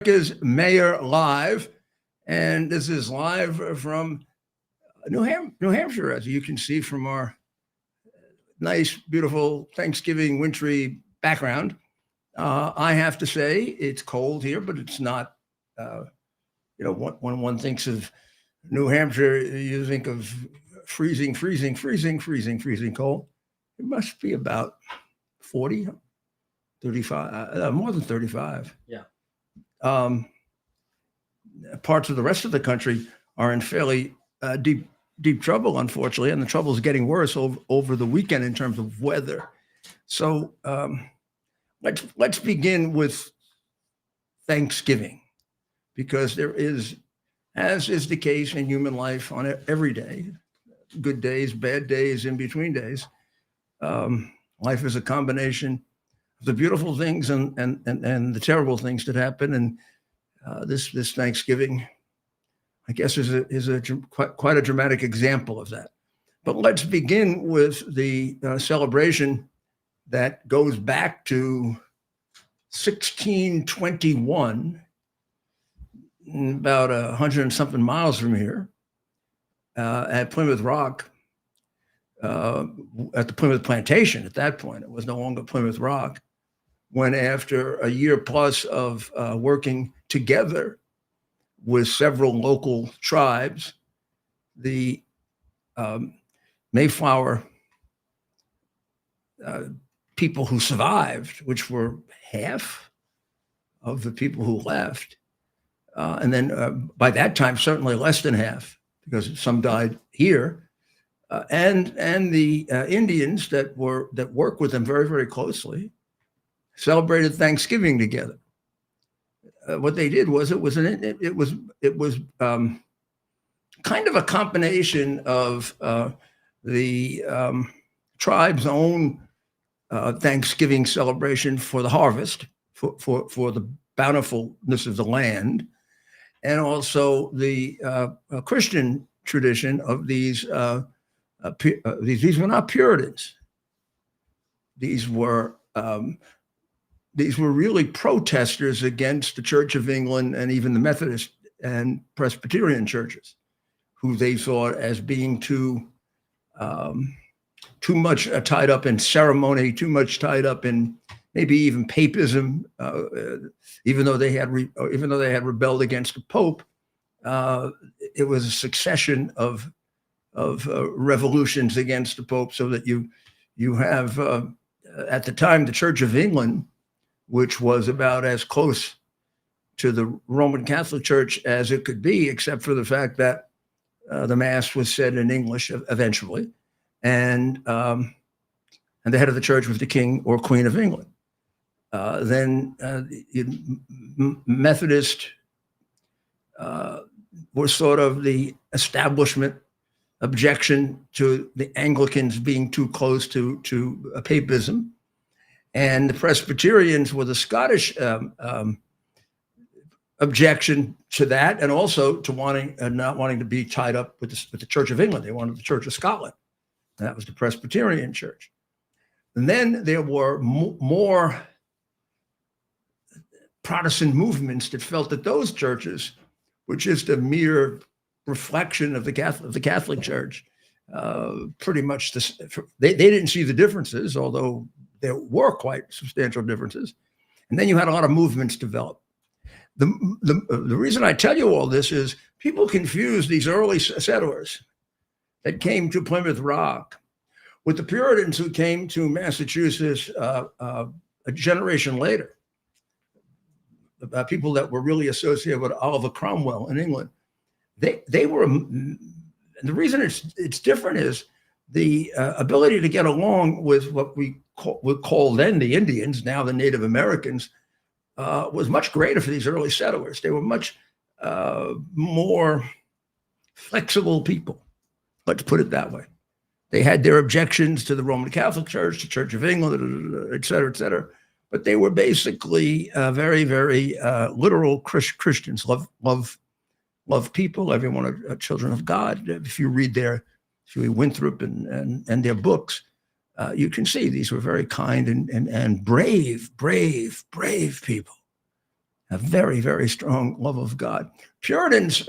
America's Mayor Live, and this is live from New Hampshire, as you can see from our nice, beautiful Thanksgiving wintry background. I have to say it's cold here, but it's not. When one thinks of New Hampshire, you think of freezing cold. It must be about 40, 35, more than 35. Yeah. Parts of the rest of the country are in fairly deep trouble, unfortunately, and the trouble is getting worse over the weekend in terms of weather. So let's begin with Thanksgiving, because there is, as is the case in human life on every day, good days, bad days, in between days. Life is a combination of the beautiful things and the terrible things that happen. And this Thanksgiving, I guess, is quite a dramatic example of that. But let's begin with the celebration that goes back to 1621, about 100 and something miles from here, at Plymouth Rock, at the Plymouth Plantation. At that point, it was no longer Plymouth Rock, when after a year plus of working together with several local tribes, the Mayflower people who survived, which were half of the people who left, and then by that time, certainly less than half, because some died here, and the Indians that worked with them very, very closely, celebrated Thanksgiving together. What they did was it was kind of a combination of the tribe's own Thanksgiving celebration for the harvest, for the bountifulness of the land, and also the Christian tradition of these. These were not Puritans. These were really protesters against the Church of England and even the Methodist and Presbyterian churches, who they thought as being too much tied up in ceremony, too much tied up in maybe even papism. Even though they had rebelled against the Pope, it was a succession of revolutions against the Pope, so that you have at the time the Church of England, which was about as close to the Roman Catholic Church as it could be, except for the fact that the Mass was said in English eventually, and the head of the church was the King or Queen of England. Then Methodist were sort of the establishment objection to the Anglicans being too close to papism. And the Presbyterians were the Scottish objection to that, and also to not wanting to be tied up with the Church of England. They wanted the Church of Scotland, and that was the Presbyterian Church. And then there were more Protestant movements that felt that those churches were just a mere reflection of the Catholic Church. Pretty much they didn't see the differences, although there were quite substantial differences. And then you had a lot of movements develop. The reason I tell you all this is people confuse these early settlers that came to Plymouth Rock with the Puritans who came to Massachusetts a generation later. People that were really associated with Oliver Cromwell in England. They were, and the reason it's different is the ability to get along with what we would call then the Indians, now the Native Americans, was much greater for these early settlers. They were much more flexible people. Let's put it that way. They had their objections to the Roman Catholic Church, the Church of England, et cetera, but they were basically very, very literal Christians. Love people. Everyone are children of God. If you read Winthrop and their books, you can see these were very kind and brave people. a very, very strong love of God. Puritans,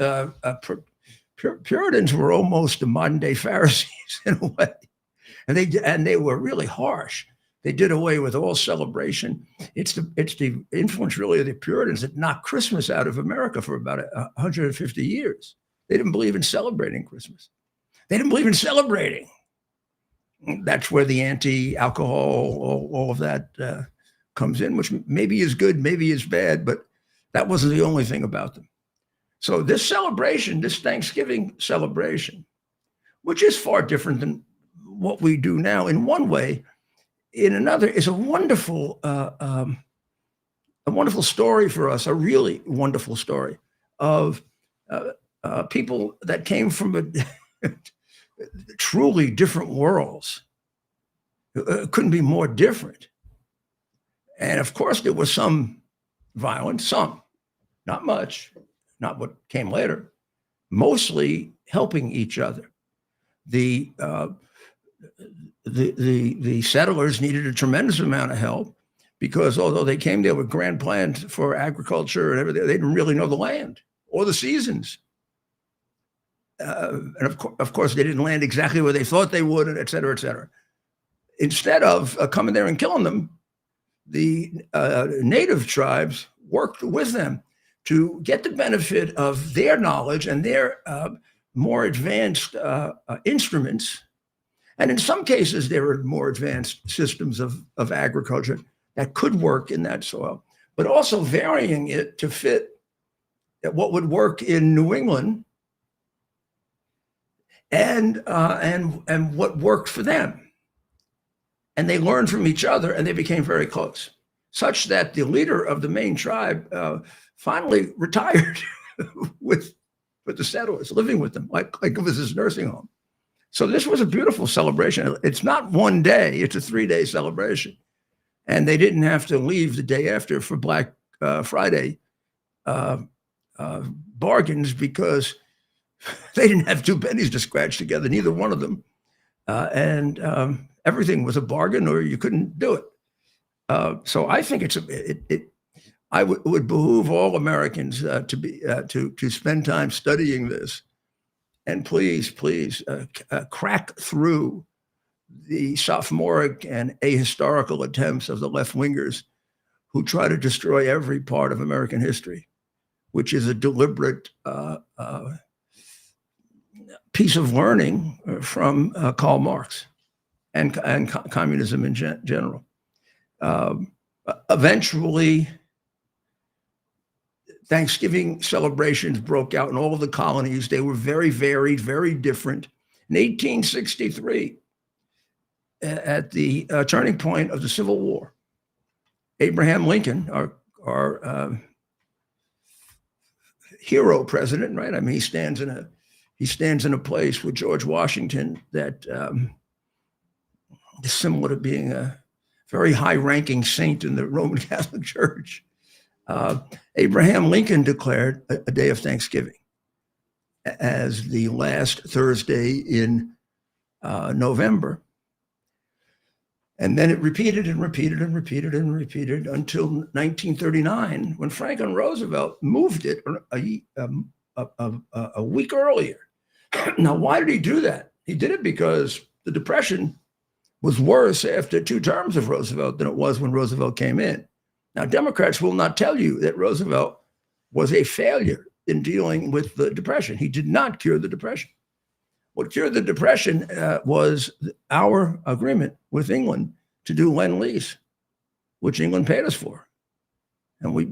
Puritans were almost the modern day Pharisees in a way, and they were really harsh. They did away with all celebration. It's the influence really of the Puritans that knocked Christmas out of America for about 150 years. They didn't believe in celebrating Christmas. They didn't believe in celebrating. That's where the anti-alcohol, all of that comes in, which maybe is good, maybe is bad, but that wasn't the only thing about them. So this celebration, this Thanksgiving celebration, which is far different than what we do now in one way, in another is a wonderful story for us, a really wonderful story of people that came from truly different worlds. Couldn't be more different. And of course, there was some violence, some, not much, not what came later, mostly helping each other. The settlers needed a tremendous amount of help because although they came there with grand plans for agriculture and everything, they didn't really know the land or the seasons. And of course, they didn't land exactly where they thought they would, and et cetera, et cetera. Instead of coming there and killing them, the native tribes worked with them to get the benefit of their knowledge and their more advanced instruments. And in some cases, there were more advanced systems of agriculture that could work in that soil, but also varying it to fit what would work in New England and what worked for them. And they learned from each other, and they became very close, such that the leader of the main tribe finally retired with the settlers, living with them, like it was his nursing home. So this was a beautiful celebration. It's not one day, it's a 3-day celebration. And they didn't have to leave the day after for Black Friday bargains because they didn't have 2 pennies to scratch together, neither one of them. And everything was a bargain or you couldn't do it. So I think it would behoove all Americans to spend time studying this. And please, crack through the sophomoric and ahistorical attempts of the left-wingers who try to destroy every part of American history, which is a deliberate piece of learning from Karl Marx and communism in general. Eventually, Thanksgiving celebrations broke out in all of the colonies. They were very varied, very different. In 1863, at the turning point of the Civil War, Abraham Lincoln, our hero president, right? I mean, he stands in a place with George Washington that is similar to being a very high-ranking saint in the Roman Catholic Church. Abraham Lincoln declared a day of Thanksgiving as the last Thursday in November. And then it repeated and repeated and repeated and repeated until 1939, when Franklin Roosevelt moved it a week earlier. Now, why did he do that? He did it because the Depression was worse after 2 terms of Roosevelt than it was when Roosevelt came in. Now, Democrats will not tell you that Roosevelt was a failure in dealing with the Depression. He did not cure the Depression. What cured the Depression was our agreement with England to do Lend-Lease, which England paid us for, and we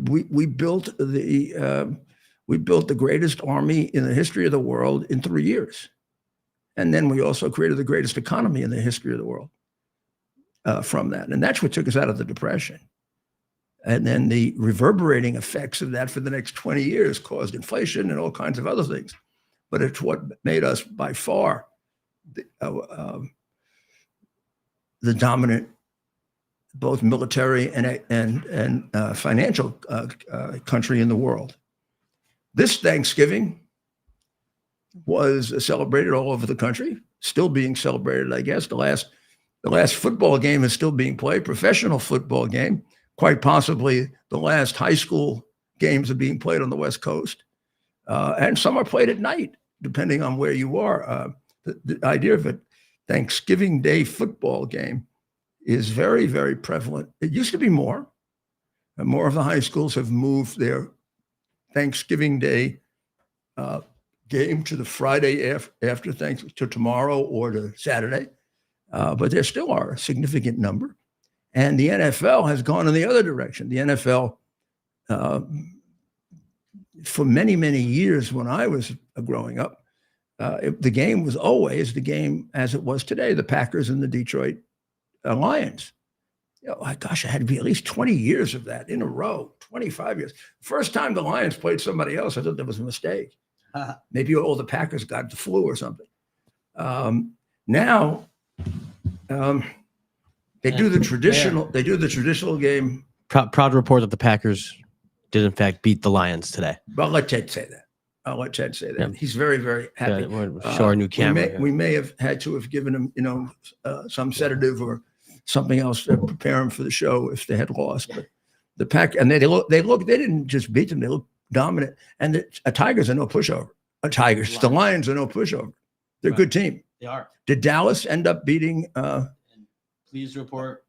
built the greatest army in the history of the world in 3 years, and then we also created the greatest economy in the history of the world from that, and that's what took us out of the Depression. And then the reverberating effects of that for the next 20 years caused inflation and all kinds of other things. But it's what made us by far the dominant, both military and financial country in the world. This Thanksgiving was celebrated all over the country, still being celebrated, I guess. The last football game is still being played, professional football game. Quite possibly the last high school games are being played on the West Coast, and some are played at night, depending on where you are. The idea of a Thanksgiving Day football game is very, very prevalent. It used to be more, and more of the high schools have moved their Thanksgiving Day game to the Friday after Thanksgiving, to tomorrow or to Saturday. But there still are a significant number. And the NFL has gone in the other direction. The NFL, for many, many years when I was growing up, the game was always the game as it was today, the Packers and the Detroit Lions. Gosh, it had to be at least 20 years of that in a row, 25 years. First time the Lions played somebody else, I thought that was a mistake. Maybe all the Packers got the flu or something. Now, they do the traditional. They do the traditional game. Proud to report that the Packers did in fact beat the Lions today. But I'll let Ted say that. Yeah. He's very, very happy. Show our new camera. We may have had to have given him, some sedative or something else to prepare him for the show if they had lost. But the Pack and they didn't just beat them; they look dominant. And the Tigers are no pushover. The Lions are no pushover. They're a good team. They are. Did Dallas end up beating? Please report.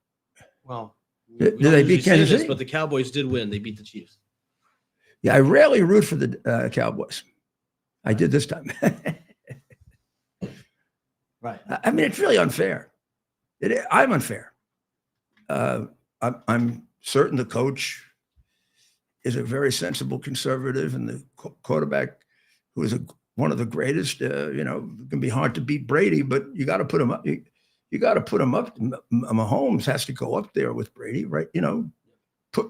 Well, did they beat Kansas City? But the Cowboys did win. They beat the Chiefs. Yeah, I rarely root for the Cowboys. I did this time. Right. I mean, it's really unfair. I'm unfair. I'm certain the coach is a very sensible conservative, and the quarterback, who is one of the greatest, it can be hard to beat Brady, but you got to put him up. You got to put him up. Mahomes has to go up there with Brady, right?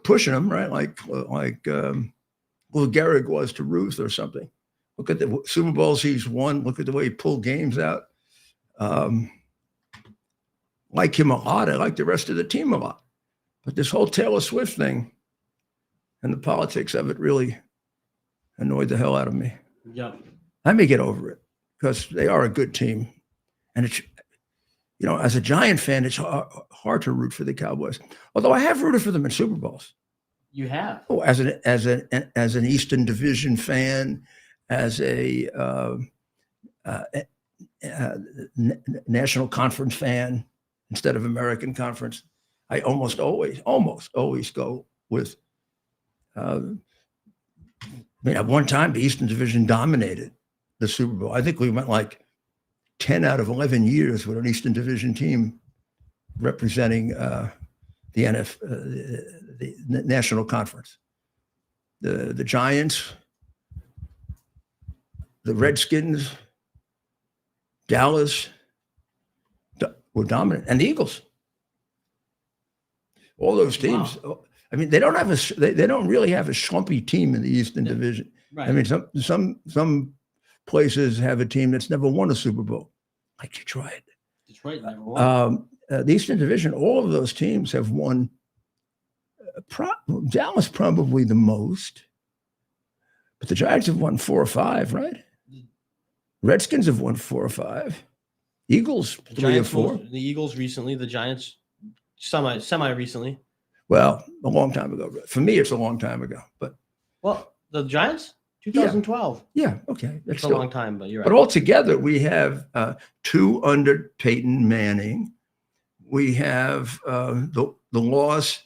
Pushing him, right? Like Lou Gehrig was to Ruth or something. Look at the Super Bowls he's won. Look at the way he pulled games out. Like him a lot. I like the rest of the team a lot. But this whole Taylor Swift thing and the politics of it really annoyed the hell out of me. Yeah. I may get over it because they are a good team. And it's, as a Giant fan, it's hard to root for the Cowboys. Although I have rooted for them in Super Bowls. You have? Oh, as an Eastern Division fan, as a National Conference fan instead of American Conference, I almost always go with. At one time, the Eastern Division dominated the Super Bowl. I think we went like 10 out of 11 years with an Eastern Division team representing the National Conference. The Giants, the Redskins, Dallas were dominant, and the Eagles. All those teams. Wow. I mean, they don't really have a schlumpy team in the Eastern Division. Right. I mean, some places have a team that's never won a Super Bowl, like Detroit. Detroit never won. The Eastern Division, all of those teams have won. Dallas probably the most, but the Giants have won 4 or 5, right? Redskins have won 4 or 5. Eagles 3 or 4. The Eagles recently. The Giants semi recently. Well, a long time ago. For me, it's a long time ago. But the Giants, 2012. Yeah, okay, that's still a long time, but you're right. But altogether, we have 2 under Peyton Manning. We have the loss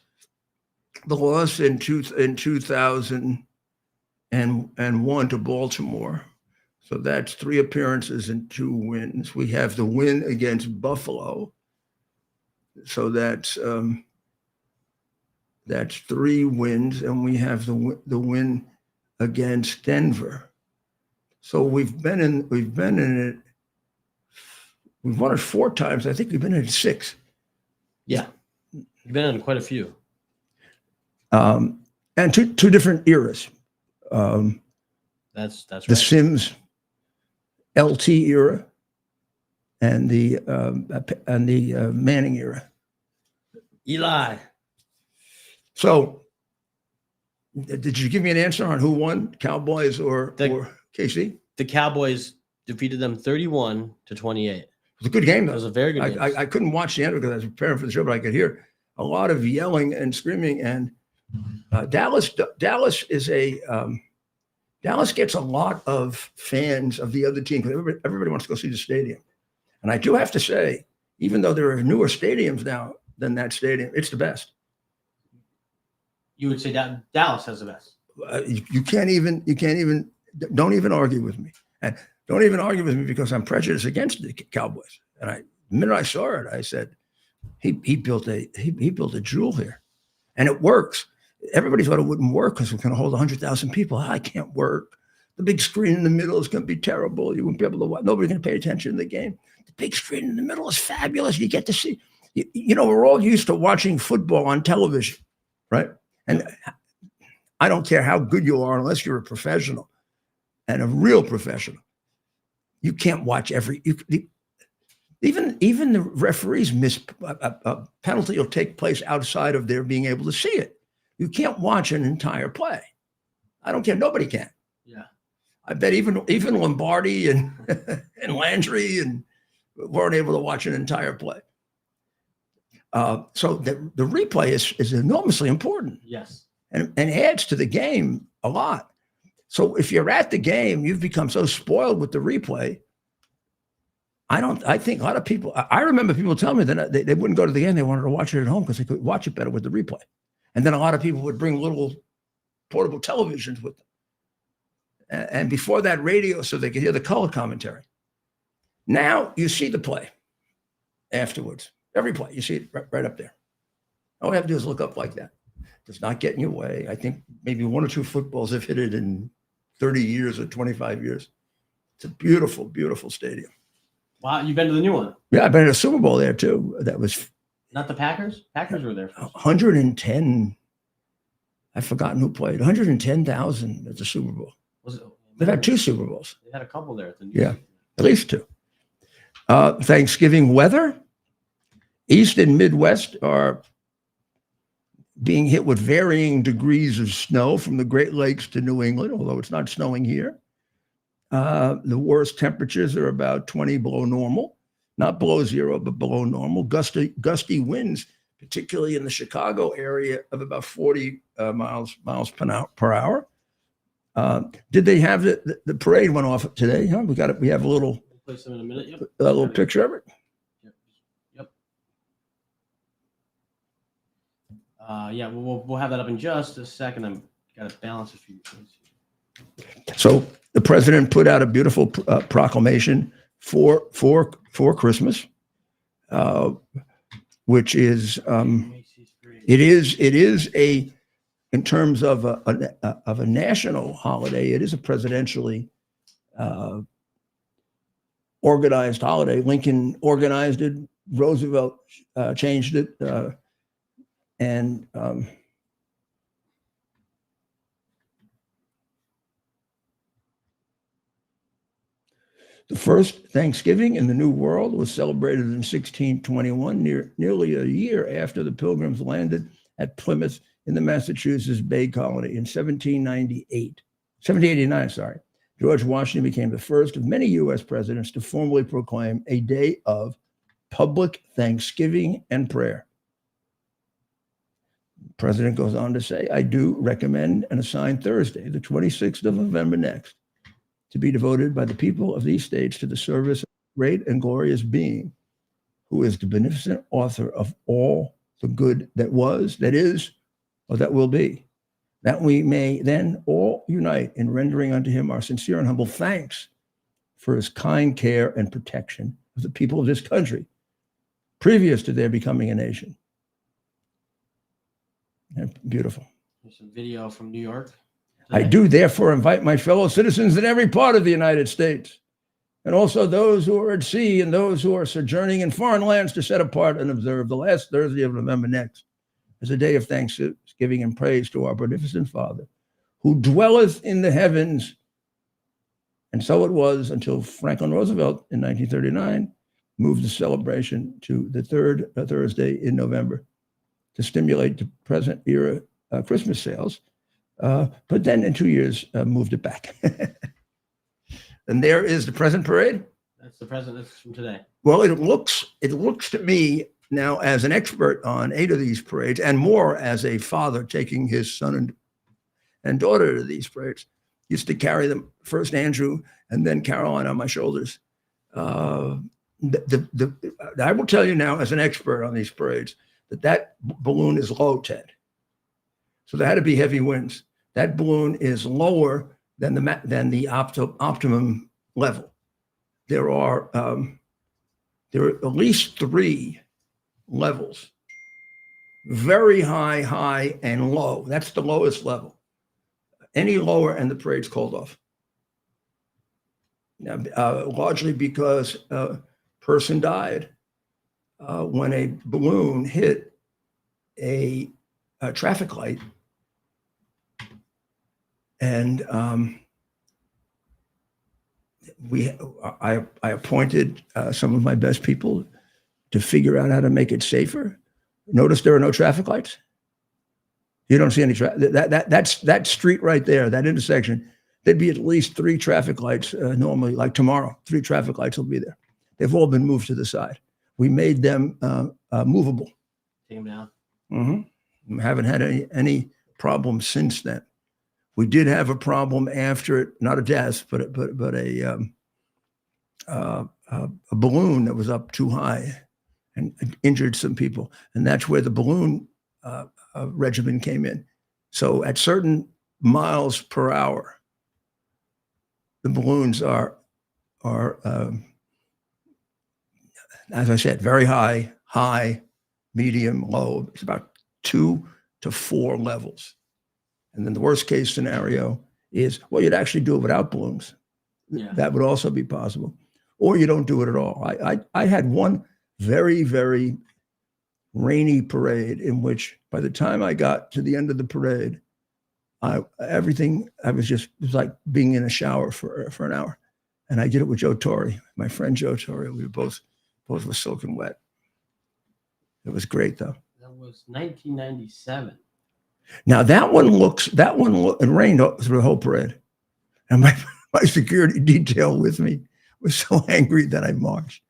in 2001 to Baltimore. So that's 3 appearances and 2 wins. We have the win against Buffalo. So that's 3 wins, and we have the win against Denver. So we've been in it. We've won it 4 times. I think we've been in it 6. Yeah, you've been in quite a few. And 2 different eras. That's right. The Sims LT era and the Manning era. Eli. So, did you give me an answer on who won, Cowboys or KC? The Cowboys defeated them 31-28. It was a good game, though. It was a very good game. I couldn't watch the end because I was preparing for the show, but I could hear a lot of yelling and screaming. And Dallas is a Dallas gets a lot of fans of the other team because everybody wants to go see the stadium. And I do have to say, even though there are newer stadiums now than that stadium, it's the best. You would say that Dallas has the best. You can't even don't even argue with me, and don't even argue with me because I'm prejudiced against the Cowboys. And the minute I saw it, I said, he built a jewel here, and it works. Everybody thought it wouldn't work because we're going to hold 100,000 people. I can't work. The big screen in the middle is going to be terrible. You won't be able to watch. Nobody's going to pay attention to the game. The big screen in the middle is fabulous. You get to see. We're all used to watching football on television, right? And I don't care how good you are, unless you're a professional and a real professional. You can't watch even the referees miss a penalty will take place outside of their being able to see it. You can't watch an entire play. I don't care. Nobody can. Yeah. I bet even Lombardi and Landry and weren't able to watch an entire play. So the replay is enormously important. Yes. And adds to the game a lot. So if you're at the game, you've become so spoiled with the replay. I think a lot of people, I remember people telling me that they wouldn't go to the game. They wanted to watch it at home because they could watch it better with the replay. And then a lot of people would bring little portable televisions with them. And before that, radio, so they could hear the color commentary. Now you see the play afterwards. Every play, you see it right up there. All you have to do is look up like that. It does not get in your way. I think maybe one or two footballs have hit it in 30 years or 25 years. It's a beautiful, beautiful stadium. Wow, you've been to the new one? Yeah, I've been to a Super Bowl there too. That was not the Packers. Packers were there first. 110. I've forgotten who played. 110,000 at the Super Bowl. Was it? They've had two Super Bowls. They had a couple there at the new Yeah, at least two. Thanksgiving weather. East and Midwest are being hit with varying degrees of snow from the Great Lakes to New England, although it's not snowing here. The worst temperatures are about 20 below normal, not below zero, but below normal. Gusty winds, particularly in the Chicago area, of about 40 miles per hour. Did they have the parade went off today? Huh? We have a little. We'll play some in a minute. Yep. A little picture of it. Yep. Yeah, we'll have that up in just a second. I've got to balance a few things. So the president put out a beautiful proclamation for Christmas, which is it is a, in terms of a national holiday, it is a presidentially organized holiday. Lincoln organized it. Roosevelt changed it, and the first Thanksgiving in the New World was celebrated in 1621, nearly a year after the Pilgrims landed at Plymouth in the Massachusetts Bay Colony. In 1789, George Washington became the first of many U.S. presidents to formally proclaim a day of public thanksgiving and prayer. The president goes on to say, I do recommend and assign Thursday, the 26th of November next, to be devoted by the people of these states to the service of a great and glorious being, who is the beneficent author of all the good that was, that is, or that will be, that we may then all unite in rendering unto him our sincere and humble thanks for his kind care and protection of the people of this country, previous to their becoming a nation. And beautiful. There's some video from New York. I do therefore invite my fellow citizens in every part of the United States, and also those who are at sea and those who are sojourning in foreign lands, to set apart and observe the last Thursday of November next as a day of thanksgiving and praise to our beneficent Father, who dwelleth in the heavens. And so it was until Franklin Roosevelt in 1939 moved the celebration to the third Thursday in November to stimulate the present era Christmas sales. But then in 2 years, moved it back. And there is the present parade. That's the present. That's from today. Well, it looks to me now, as an expert on 8 of these parades, and more as a father taking his son and daughter to these parades, used to carry them, first Andrew and then Caroline on my shoulders. I will tell you now, as an expert on these parades, that balloon is low, Ted. So there had to be heavy winds. That balloon is lower than the optimum level. There are at least 3 levels: very high, high, and low. That's the lowest level. Any lower, and the parade's called off. Now, largely because a person died when a balloon hit a traffic light, and I appointed some of my best people to figure out how to make it safer. Notice there are no traffic lights. You don't see any that street right there, that intersection. There'd be at least 3 traffic lights normally. Like tomorrow, 3 traffic lights will be there. They've all been moved to the side. We made them movable. Take them down. We haven't had any problems since then. We did have a problem after it, not a death, but a balloon that was up too high and injured some people, and that's where the balloon regimen came in. So at certain miles per hour, the balloons are as I said, very high, high, medium, low. It's about 2 to 4 levels. And then the worst case scenario is, well, you'd actually do it without balloons. Yeah. That would also be possible. Or you don't do it at all. I had one very, very rainy parade in which by the time I got to the end of the parade, it was like being in a shower for an hour. And I did it with Joe Torre, my friend Joe Torre. We were both were soaking wet. It was great though. That was 1997. Now it rained through the whole parade. And my security detail with me was so angry that I marched.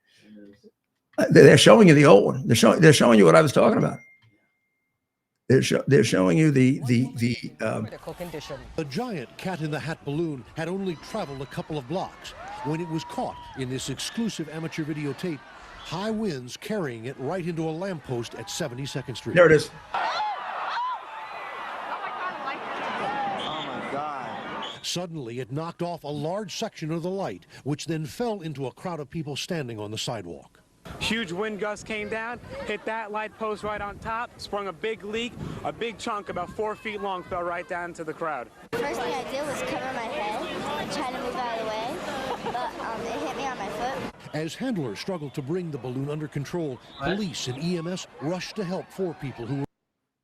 They're showing you the old one. They're showing you what I was talking about. They're showing you the critical condition. The giant Cat in the Hat balloon had only traveled a couple of blocks when it was caught in this exclusive amateur videotape. High winds carrying it right into a lamppost at 72nd Street. There it is. Suddenly, it knocked off a large section of the light, which then fell into a crowd of people standing on the sidewalk. Huge wind gust came down, hit that light post right on top, sprung a big leak. A big chunk about 4 feet long fell right down to the crowd. First thing I did was cover my head and try to move out of the way, but it hit me on my foot. As handlers struggled to bring the balloon under control, police and EMS rushed to help 4 people who were...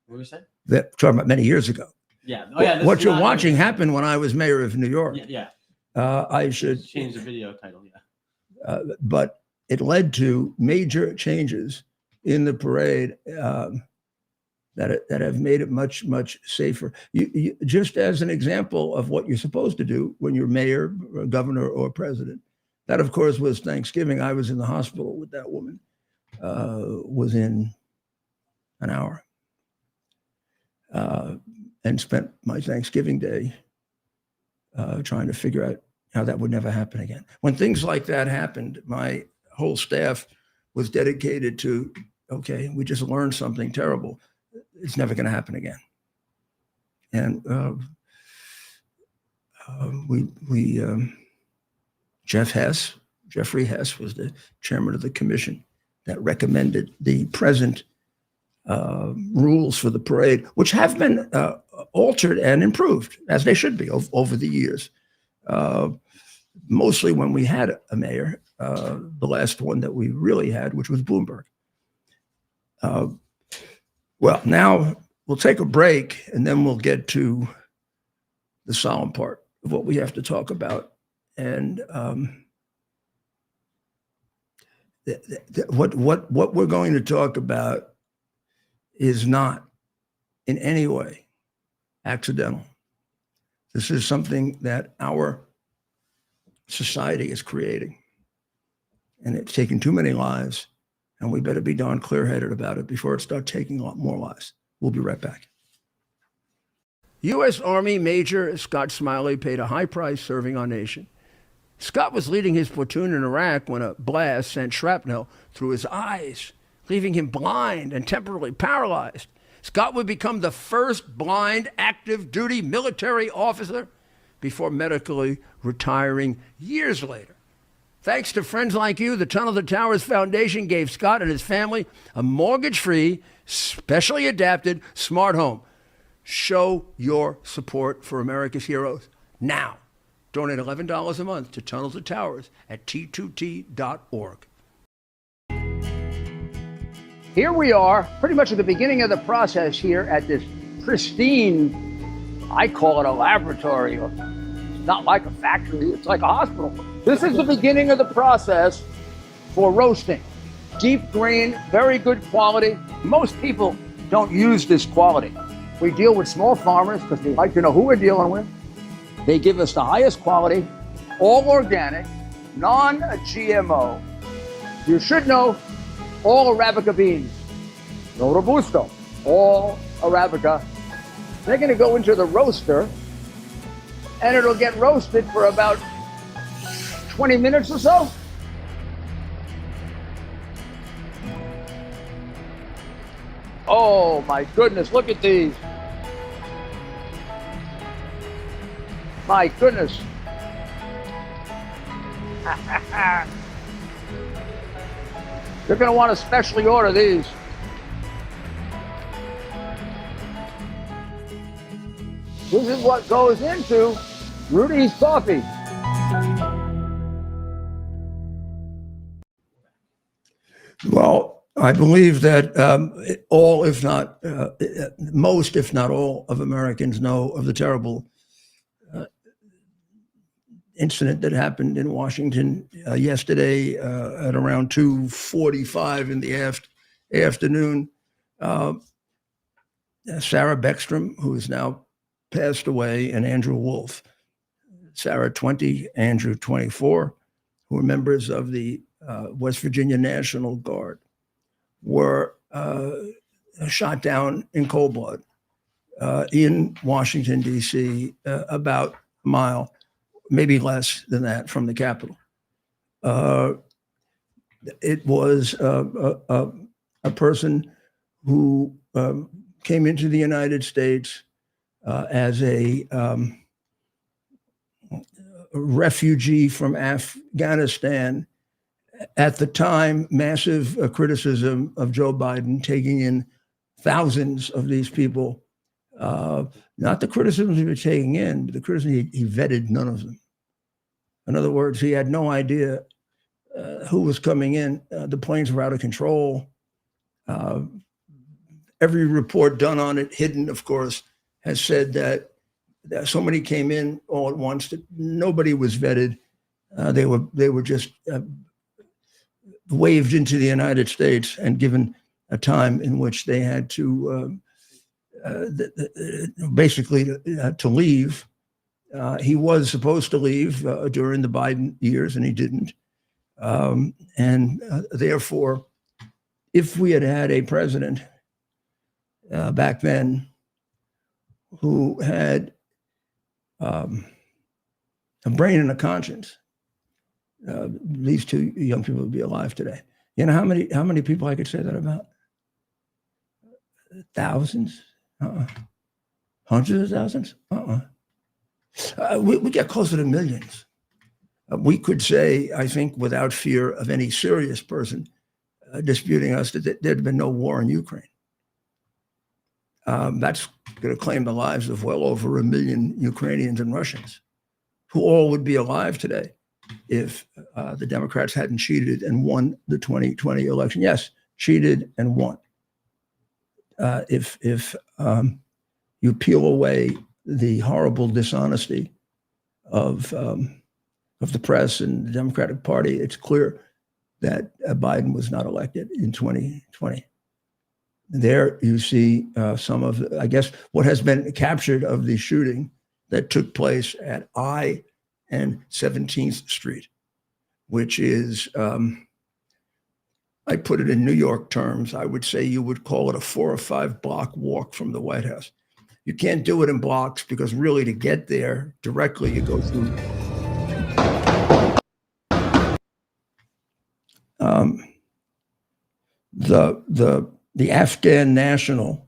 What were you saying? That talking about many years ago. Yeah. Oh, yeah. What you're watching happened when I was mayor of New York. Yeah. I should change the video title. Yeah. But it led to major changes in the parade that have made it much, much safer. You, just as an example of what you're supposed to do when you're mayor, or governor, or president. That, of course, was Thanksgiving. I was in the hospital with that woman within an hour, and spent my Thanksgiving day trying to figure out how that would never happen again. When things like that happened, my whole staff was dedicated to, okay, we just learned something terrible. It's never going to happen again. And Jeffrey Hess was the chairman of the commission that recommended the present rules for the parade, which have been altered and improved, as they should be over the years. Mostly when we had a mayor, the last one that we really had, which was Bloomberg. Well, now we'll take a break and then we'll get to the solemn part of what we have to talk about. And what we're going to talk about is not in any way accidental. This is something that our society is creating. And it's taken too many lives and we better be darn clear-headed about it before it starts taking a lot more lives. We'll be right back. U.S. Army Major Scott Smiley paid a high price serving our nation. Scott was leading his platoon in Iraq when a blast sent shrapnel through his eyes, leaving him blind and temporarily paralyzed. Scott would become the first blind active duty military officer before medically retiring years later. Thanks to friends like you, the Tunnel to Towers Foundation gave Scott and his family a mortgage-free, specially adapted smart home. Show your support for America's heroes now. Donate $11 a month to Tunnel to Towers at T2T.org. Here we are, pretty much at the beginning of the process here at this pristine, I call it a laboratory. It's not like a factory, it's like a hospital. This is the beginning of the process for roasting. Deep grain, very good quality. Most people don't use this quality. We deal with small farmers because we like to know who we're dealing with. They give us the highest quality, all organic, non-GMO. You should know all Arabica beans, no Robusto, all Arabica. They're going to go into the roaster, and it'll get roasted for about 20 minutes or so. Oh my goodness, look at these. My goodness. You're going to want to specially order these. This is what goes into Rudy's coffee. Well, I believe that all, if not most, if not all of Americans know of the terrible incident that happened in Washington yesterday at around 2:45 in the afternoon. Sarah Beckstrom, who is now passed away, and Andrew Wolf. Sarah 20, Andrew 24, who were members of the West Virginia National Guard, were shot down in cold blood in Washington, D.C., about a mile, maybe less than that, from the Capitol. It was a person who came into the United States as a refugee from Afghanistan. At the time, massive criticism of Joe Biden taking in thousands of these people. Not the criticisms he was taking in, but the criticism he vetted none of them. In other words, he had no idea who was coming in. The planes were out of control. Every report done on it, hidden, of course, has said that so many came in all at once that nobody was vetted. They were just waved into the United States and given a time in which they had to basically to leave. He was supposed to leave during the Biden years, and he didn't. Therefore, if we had had a president back then who had a brain and a conscience, these two young people would be alive today. You know how many people I could say that about? Thousands? Hundreds of thousands? We get closer to millions. We could say, I think, without fear of any serious person disputing us, that there'd been no war in Ukraine. That's going to claim the lives of well over 1 million Ukrainians and Russians, who all would be alive today if the Democrats hadn't cheated and won the 2020 election. Yes, cheated and won. If you peel away the horrible dishonesty of the press and the Democratic Party, it's clear that Biden was not elected in 2020. There you see some of, I guess, what has been captured of the shooting that took place at I and 17th Street, which is I put it in New York terms. I would say you would call it a 4 or 5 block walk from the White House. You can't do it in blocks because really to get there directly, you go through the Afghan national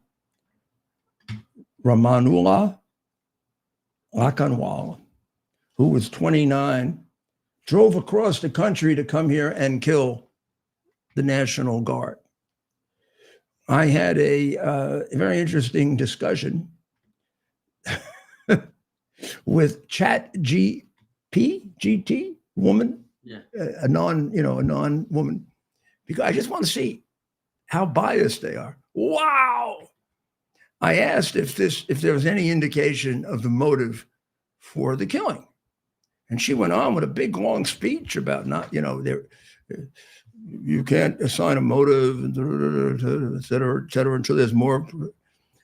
Ramanullah Lakanwal, who was 29, drove across the country to come here and kill the National Guard. I had a very interesting discussion with GT woman, Yeah. a non woman, because I just want to see how biased they are. Wow. I asked if there was any indication of the motive for the killing. And she went on with a big long speech about you can't assign a motive, et cetera, until there's more.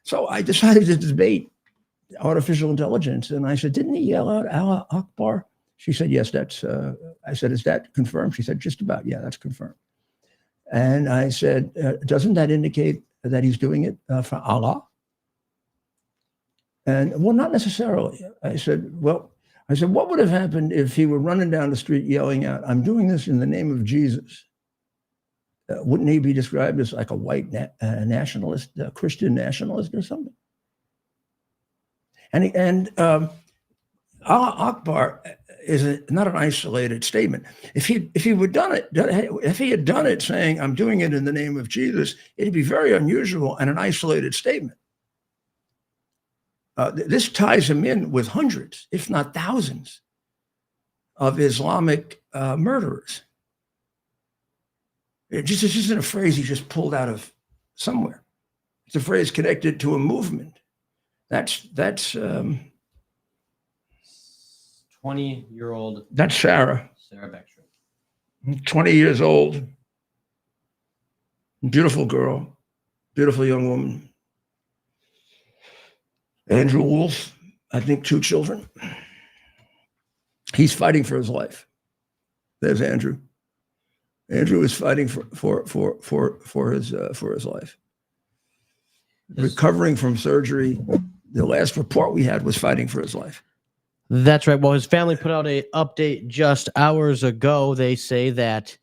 So I decided to debate artificial intelligence. And I said, didn't he yell out Allah Akbar? She said, yes, I said, is that confirmed? She said, just about, yeah, that's confirmed. And I said, doesn't that indicate that he's doing it for Allah? And well, not necessarily. I said, what would have happened if he were running down the street yelling out, I'm doing this in the name of Jesus? Wouldn't he be described as like a white nationalist, a Christian nationalist or something? And Allah Akbar is not an isolated statement. If he had done it saying, I'm doing it in the name of Jesus, it'd be very unusual and an isolated statement. This ties him in with hundreds, if not thousands, of Islamic murderers. This isn't a phrase he just pulled out of somewhere. It's a phrase connected to a movement. That's 20-year-old. That's Sarah. Sarah Beckstrom. 20 years old. Beautiful girl. Beautiful young woman. Andrew Wolf, I think 2 children. He's fighting for his life. There's Andrew. Andrew is fighting for his life. Recovering from surgery. The last report we had was fighting for his life. That's right. Well, his family put out an update just hours ago. They say that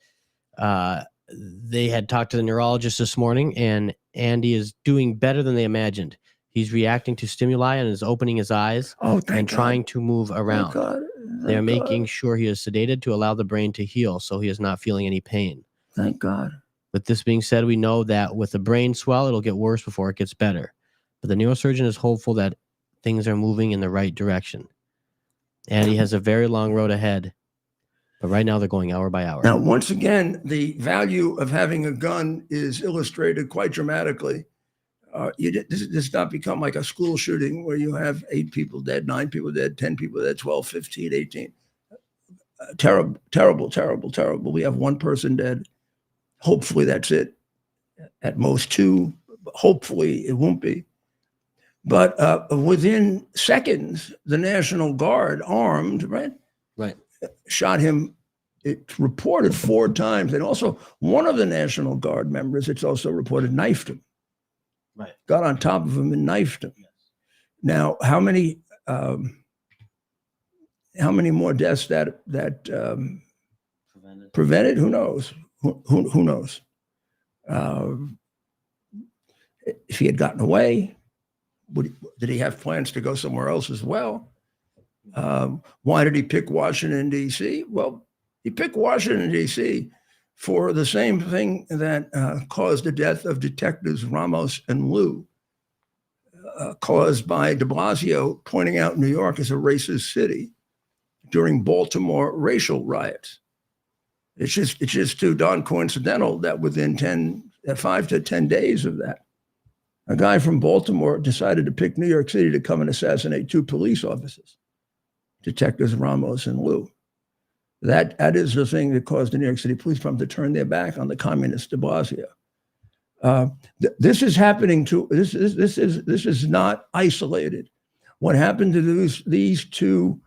they had talked to the neurologist this morning, and Andy is doing better than they imagined. He's reacting to stimuli and is opening his eyes and trying to move around. They're making sure he is sedated to allow the brain to heal, so he is not feeling any pain. Thank God. With this being said, we know that with the brain swell, it'll get worse before it gets better. But the neurosurgeon is hopeful that things are moving in the right direction. And he has a very long road ahead. But right now, they're going hour by hour. Now, once again, the value of having a gun is illustrated quite dramatically. This does not become like a school shooting where you have 8 people dead, 9 people dead, 10 people dead, 12, 15, 18. Terrible, terrible, terrible, terrible. We have 1 person dead. Hopefully that's it. At most 2. Hopefully it won't be. But within seconds, the National Guard, armed, right, shot him. It's reported 4 times. And also one of the National Guard members, it's also reported, knifed him. Right. Got on top of him and knifed him. Yes. Now, how many more deaths that prevented? Who knows? Who knows? If he had gotten away, did he have plans to go somewhere else as well? Why did he pick Washington, D.C.? Well, he picked Washington, D.C. for the same thing that caused the death of detectives Ramos and Liu, caused by de Blasio pointing out New York as a racist city during Baltimore racial riots. It's just too darn coincidental that within 5 to 10 days of that, a guy from Baltimore decided to pick New York City to come and assassinate 2 police officers, detectives Ramos and Liu. That is the thing that caused the New York City Police Department to turn their back on the communist de Blasio. This is happening to this is not isolated. What happened to these 2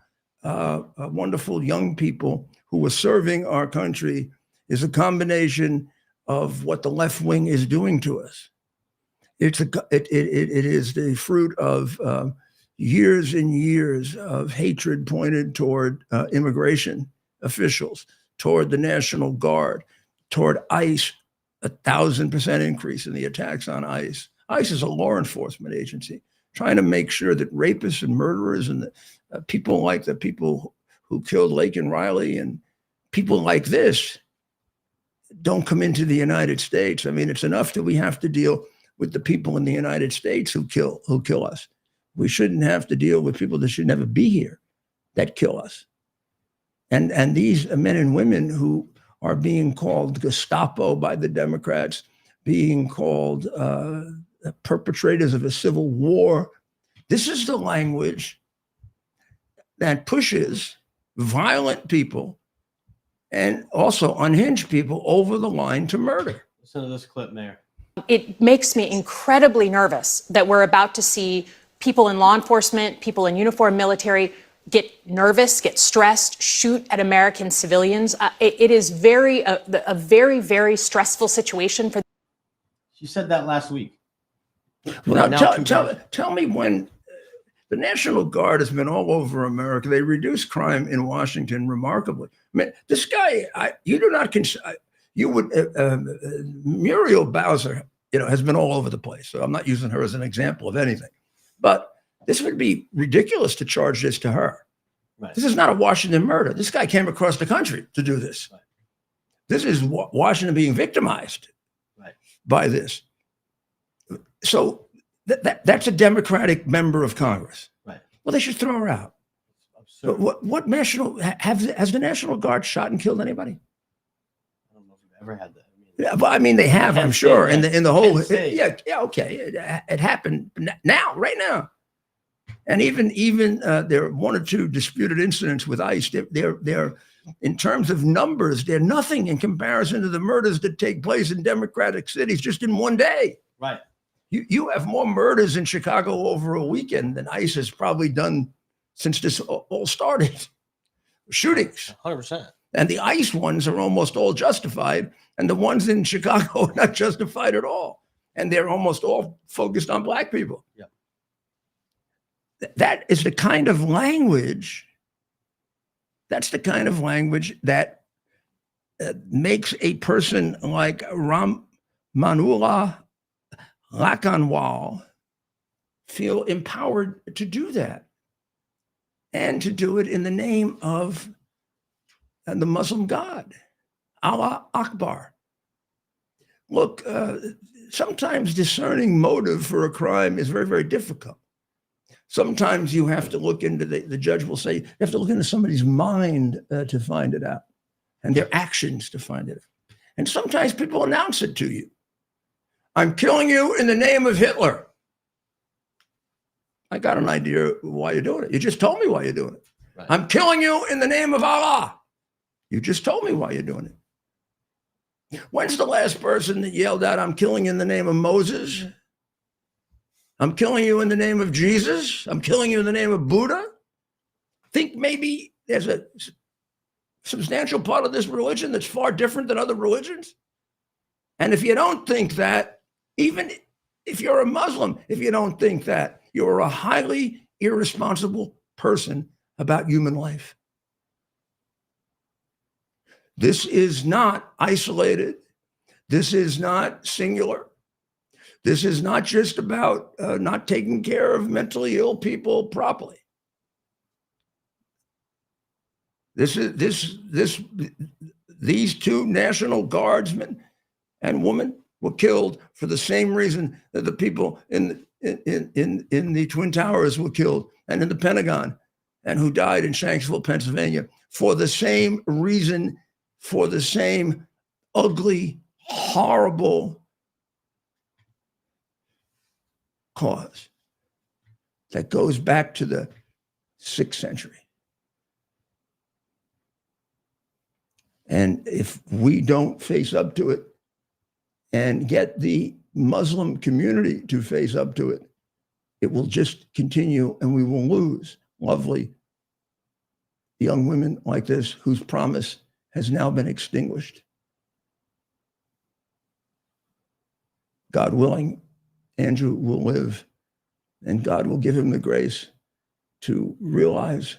wonderful young people who were serving our country is a combination of what the left wing is doing to us. It is the fruit of years and years of hatred pointed toward immigration officials, toward the National Guard, toward ICE, 1,000% increase in the attacks on ICE. ICE is a law enforcement agency trying to make sure that rapists and murderers and people like the people who killed Lake and Riley and people like this don't come into the United States. I mean, it's enough that we have to deal with the people in the United States who kill us. We shouldn't have to deal with people that should never be here that kill us. And these men and women who are being called Gestapo by the Democrats, being called perpetrators of a civil war. This is the language that pushes violent people and also unhinged people over the line to murder. Listen to this clip, Mayor. It makes me incredibly nervous that we're about to see people in law enforcement, people in uniform military get nervous, get stressed, shoot at American civilians. It is a very, very stressful situation for. She said that last week. Well, now tell me when the National Guard has been all over America. They reduce crime in Washington remarkably. I mean, this guy, you do not consider, you would, Muriel Bowser, has been all over the place. So I'm not using her as an example of anything. But this would be ridiculous to charge this to her. Right. This is not a Washington murder. This guy came across the country to do this. Right. This is Washington being victimized by this. So that's a Democratic member of Congress. Right. Well, they should throw her out. But what national has the National Guard shot and killed anybody? I don't know if we've ever had that. Yeah, well, I mean, they have, I'm sure, in the whole. Yeah, okay, it happened now, right now, and even there are one or two disputed incidents with ICE. They're in terms of numbers, they're nothing in comparison to the murders that take place in Democratic cities just in one day. Right. You have more murders in Chicago over a weekend than ICE has probably done since this all started. Shootings. 100%. And the ICE ones are almost all justified, and the ones in Chicago are not justified at all. And they're almost all focused on Black people. Yep. That is the kind of language, that makes a person like Manullah Lakanwal feel empowered to do that, and to do it in the name of the Muslim God, Allah Akbar. Look, sometimes discerning motive for a crime is very, very difficult. Sometimes you have to look into the judge will say, you have to look into somebody's mind to find it out, and their actions to find it out. And sometimes people announce it to you. I'm killing you in the name of Hitler. I got an idea why you're doing it. You just told me why you're doing it. Right. I'm killing you in the name of Allah. You just told me why you're doing it. When's the last person that yelled out, I'm killing you in the name of Moses? I'm killing you in the name of Jesus? I'm killing you in the name of Buddha? Think maybe there's a substantial part of this religion that's far different than other religions? And if you don't think that, even if you're a Muslim, if you don't think that, you're a highly irresponsible person about human life. This is not isolated. This is not singular. This is not just about not taking care of mentally ill people properly. These two National Guardsmen and women were killed for the same reason that the people in the Twin Towers were killed, and in the Pentagon, and who died in Shanksville, Pennsylvania, for the same reason, for the same ugly, horrible cause that goes back to the 6th century. And if we don't face up to it and get the Muslim community to face up to it, it will just continue, and we will lose lovely young women like this whose promise has now been extinguished. God willing, Andrew will live, and God will give him the grace to realize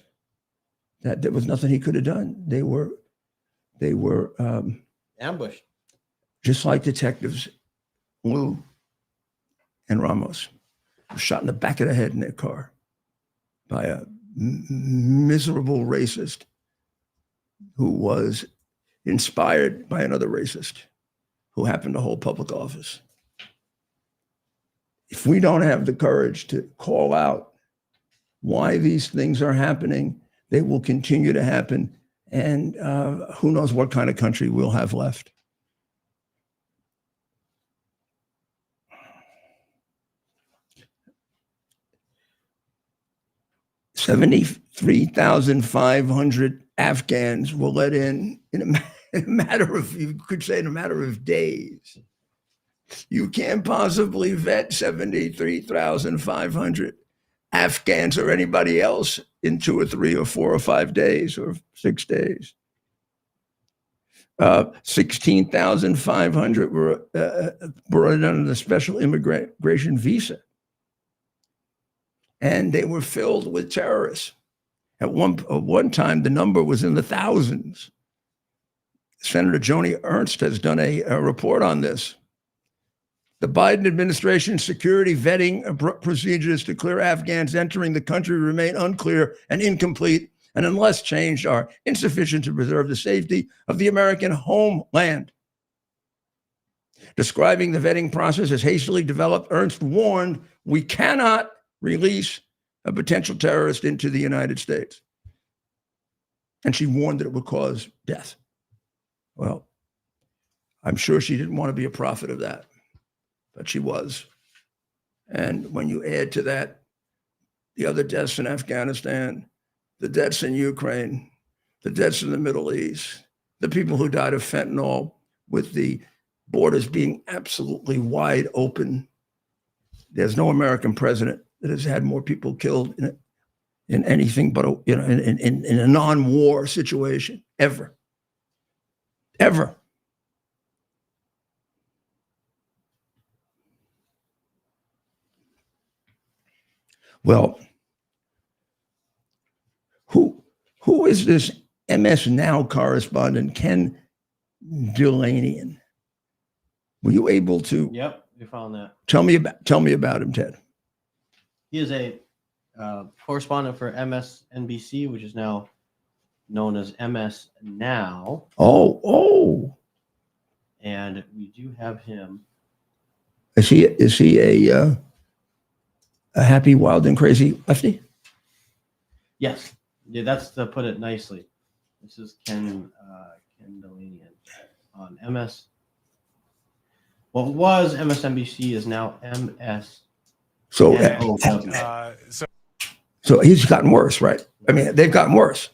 that there was nothing he could have done. They were Ambushed. just like detectives Lou and Ramos were shot in the back of the head in their car by a miserable racist who was inspired by another racist who happened to hold public office. If we don't have the courage to call out why these things are happening, they will continue to happen. And who knows what kind of country we'll have left. $73,500 Afghans were let in a matter of, you could say, in a matter of days. You can't possibly vet 73,500 Afghans or anybody else in 2 or 3 or 4 or 5 days or 6 days. 16,500 were brought under the special immigration visa. And they were filled with terrorists. At one time, the number was in the thousands. Senator Joni Ernst has done a report on this. The Biden administration's security vetting procedures to clear Afghans entering the country remain unclear and incomplete, and unless changed, are insufficient to preserve the safety of the American homeland. Describing the vetting process as hastily developed, Ernst warned, we cannot release a potential terrorist into the United States. And she warned that it would cause death. Well, I'm sure she didn't want to be a prophet of that, but she was. And when you add to that the other deaths in Afghanistan, the deaths in Ukraine, the deaths in the Middle East, the people who died of fentanyl with the borders being absolutely wide open, there's no American president that has had more people killed in anything but in a non-war situation ever. Well, who is this MS Now correspondent, Ken Delanian? Were you able to? Yep, we found that. Tell me about him, Ted. He is a correspondent for MSNBC, which is now known as MS Now. Oh. And we do have him. Is he a happy, wild, and crazy lefty? Yes. Yeah, that's to put it nicely. This is Ken Delanian on MS. Well, it was MSNBC, is now MS. So he's gotten worse, right? I mean, they've gotten worse.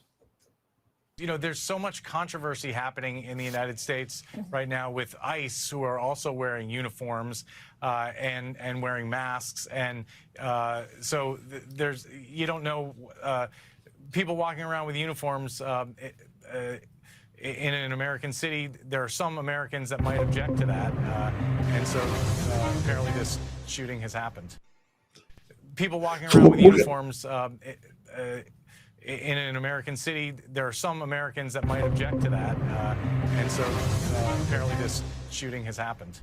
You know, there's so much controversy happening in the United States right now with ICE, who are also wearing uniforms and wearing masks. And so there's, you don't know, people walking around with uniforms in an American city. There are some Americans that might object to that. And so apparently this shooting has happened. People walking around with uniforms in an American city, there are some Americans that might object to that. And so apparently this shooting has happened.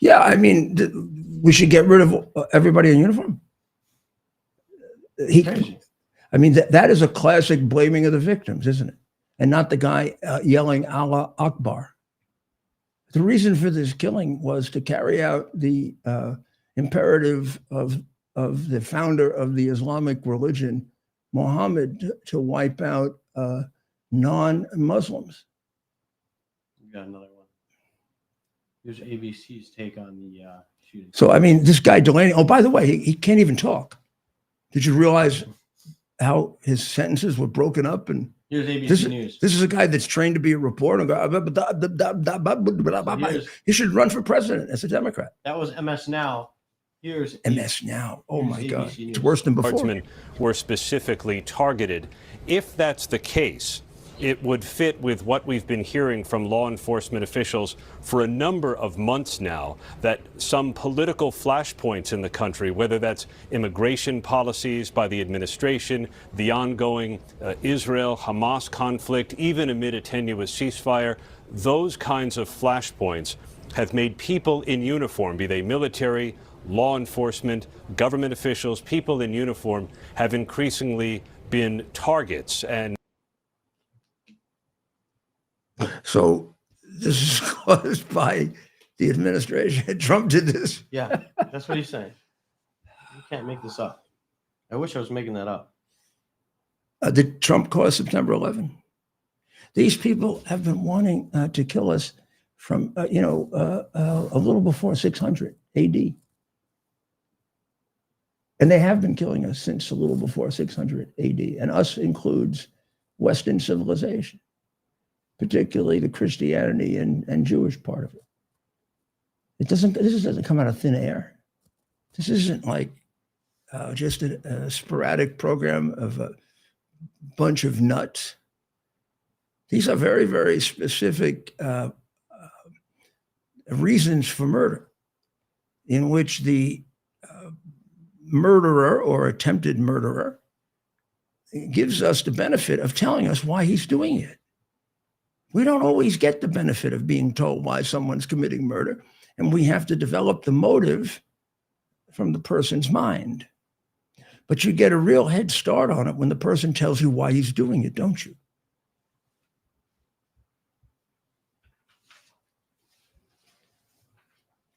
Yeah, I mean, we should get rid of everybody in uniform. I mean, that is a classic blaming of the victims, isn't it? And not the guy yelling Allah Akbar. The reason for this killing was to carry out the imperative of the founder of the Islamic religion, Muhammad, to wipe out non-Muslims. We got another one. Here's ABC's take on the shooting. So, I mean, this guy Delaney, oh, by the way, he can't even talk. Did you realize how his sentences were broken up? And here's ABC News. This is a guy that's trained to be a reporter. He should run for president as a Democrat. That was MS Now. Here's MS Now. Oh my ABC God, News. it's worse than before. Were specifically targeted. If that's the case, it would fit with what we've been hearing from law enforcement officials for a number of months now, that some political flashpoints in the country, whether that's immigration policies by the administration, the ongoing Israel-Hamas conflict, even amid a tenuous ceasefire, those kinds of flashpoints have made people in uniform, be they military, law enforcement, government officials, people in uniform, have increasingly been targets. And so this is caused by the administration. Trump did this. Yeah, that's what he's saying. You can't make this up. I wish I was making that up. Did Trump cause September 11? These people have been wanting to kill us from, a little before 600 AD. And they have been killing us since a little before 600 AD. And us includes Western civilization, particularly the Christianity and Jewish part of it. This doesn't come out of thin air. This isn't like just a sporadic program of a bunch of nuts. These are very, very specific reasons for murder, in which the murderer or attempted murderer gives us the benefit of telling us why he's doing it. We don't always get the benefit of being told why someone's committing murder, and we have to develop the motive from the person's mind. But you get a real head start on it when the person tells you why he's doing it, don't you?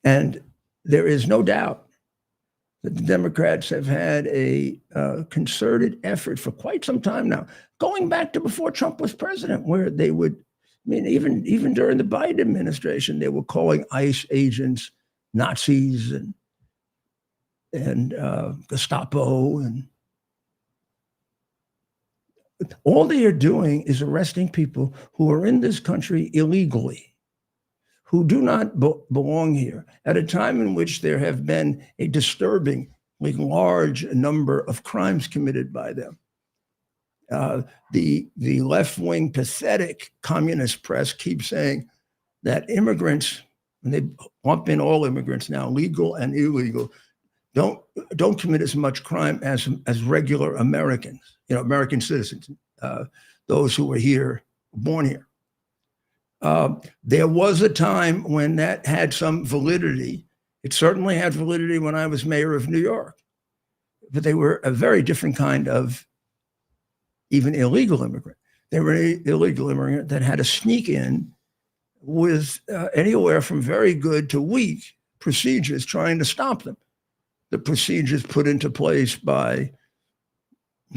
And there is no doubt that the Democrats have had a concerted effort for quite some time now, going back to before Trump was president, where they would, even during the Biden administration, they were calling ICE agents Nazis and Gestapo, and all they are doing is arresting people who are in this country illegally, who do not belong here, at a time in which there have been a disturbingly large number of crimes committed by them. The left-wing, pathetic communist press keeps saying that immigrants, and they lump in all immigrants now, legal and illegal, don't commit as much crime as regular Americans, American citizens, those who were here, born here. There was a time when that had some validity. It certainly had validity when I was mayor of New York, but they were a very different kind of even illegal immigrant. They were an illegal immigrant that had to sneak in with anywhere from very good to weak procedures trying to stop them. The procedures put into place by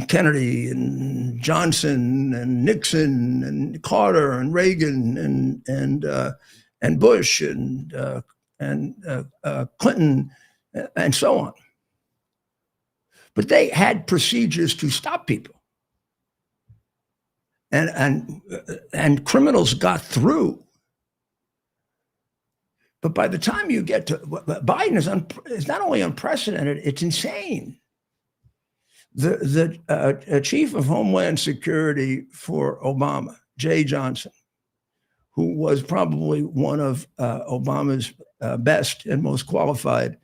Kennedy and Johnson and Nixon and Carter and Reagan and Bush and Clinton and so on. But they had procedures to stop people, and criminals got through. But by the time you get to Biden is not only unprecedented, it's insane. The chief of Homeland Security for Obama, Jay Johnson, who was probably one of Obama's best and most qualified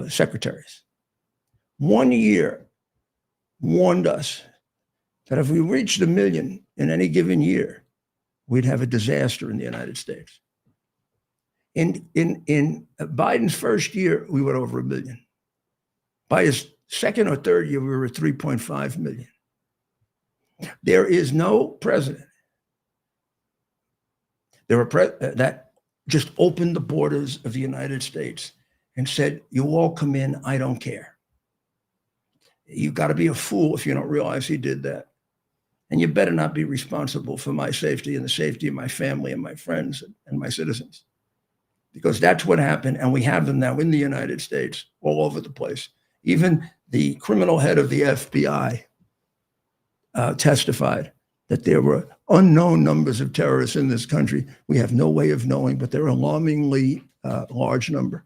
secretaries, 1 year warned us that if we reached 1 million in any given year, we'd have a disaster in the United States. In Biden's first year, we went over 1 million. By his second or third year, we were at 3.5 million. There is no president that just opened the borders of the United States and said, "You all come in, I don't care." You got to be a fool if you don't realize he did that. And you better not be responsible for my safety and the safety of my family and my friends and my citizens. Because that's what happened, and we have them now in the United States, all over the place. Even the criminal head of the FBI testified that there were unknown numbers of terrorists in this country. We have no way of knowing, but they're an alarmingly large number.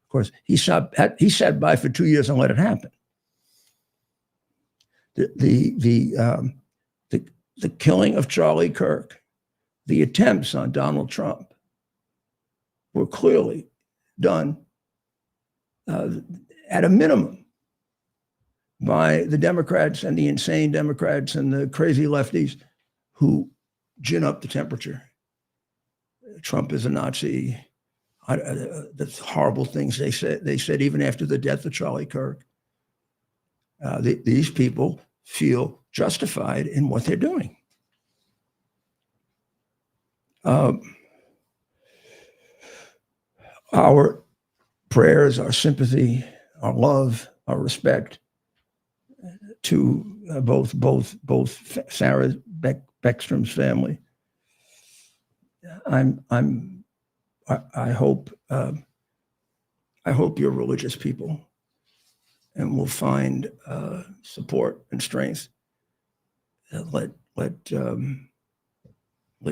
Of course, he sat by for 2 years and let it happen. The the killing of Charlie Kirk, the attempts on Donald Trump were clearly done at a minimum by the Democrats and the insane Democrats and the crazy lefties who gin up the temperature. Trump is a Nazi. The horrible things they said even after the death of Charlie Kirk. These people feel justified in what they're doing. Our prayers, our sympathy, our love, our respect to both Sarah Beckstrom's family. I hope you're religious people and will find support and strength. Let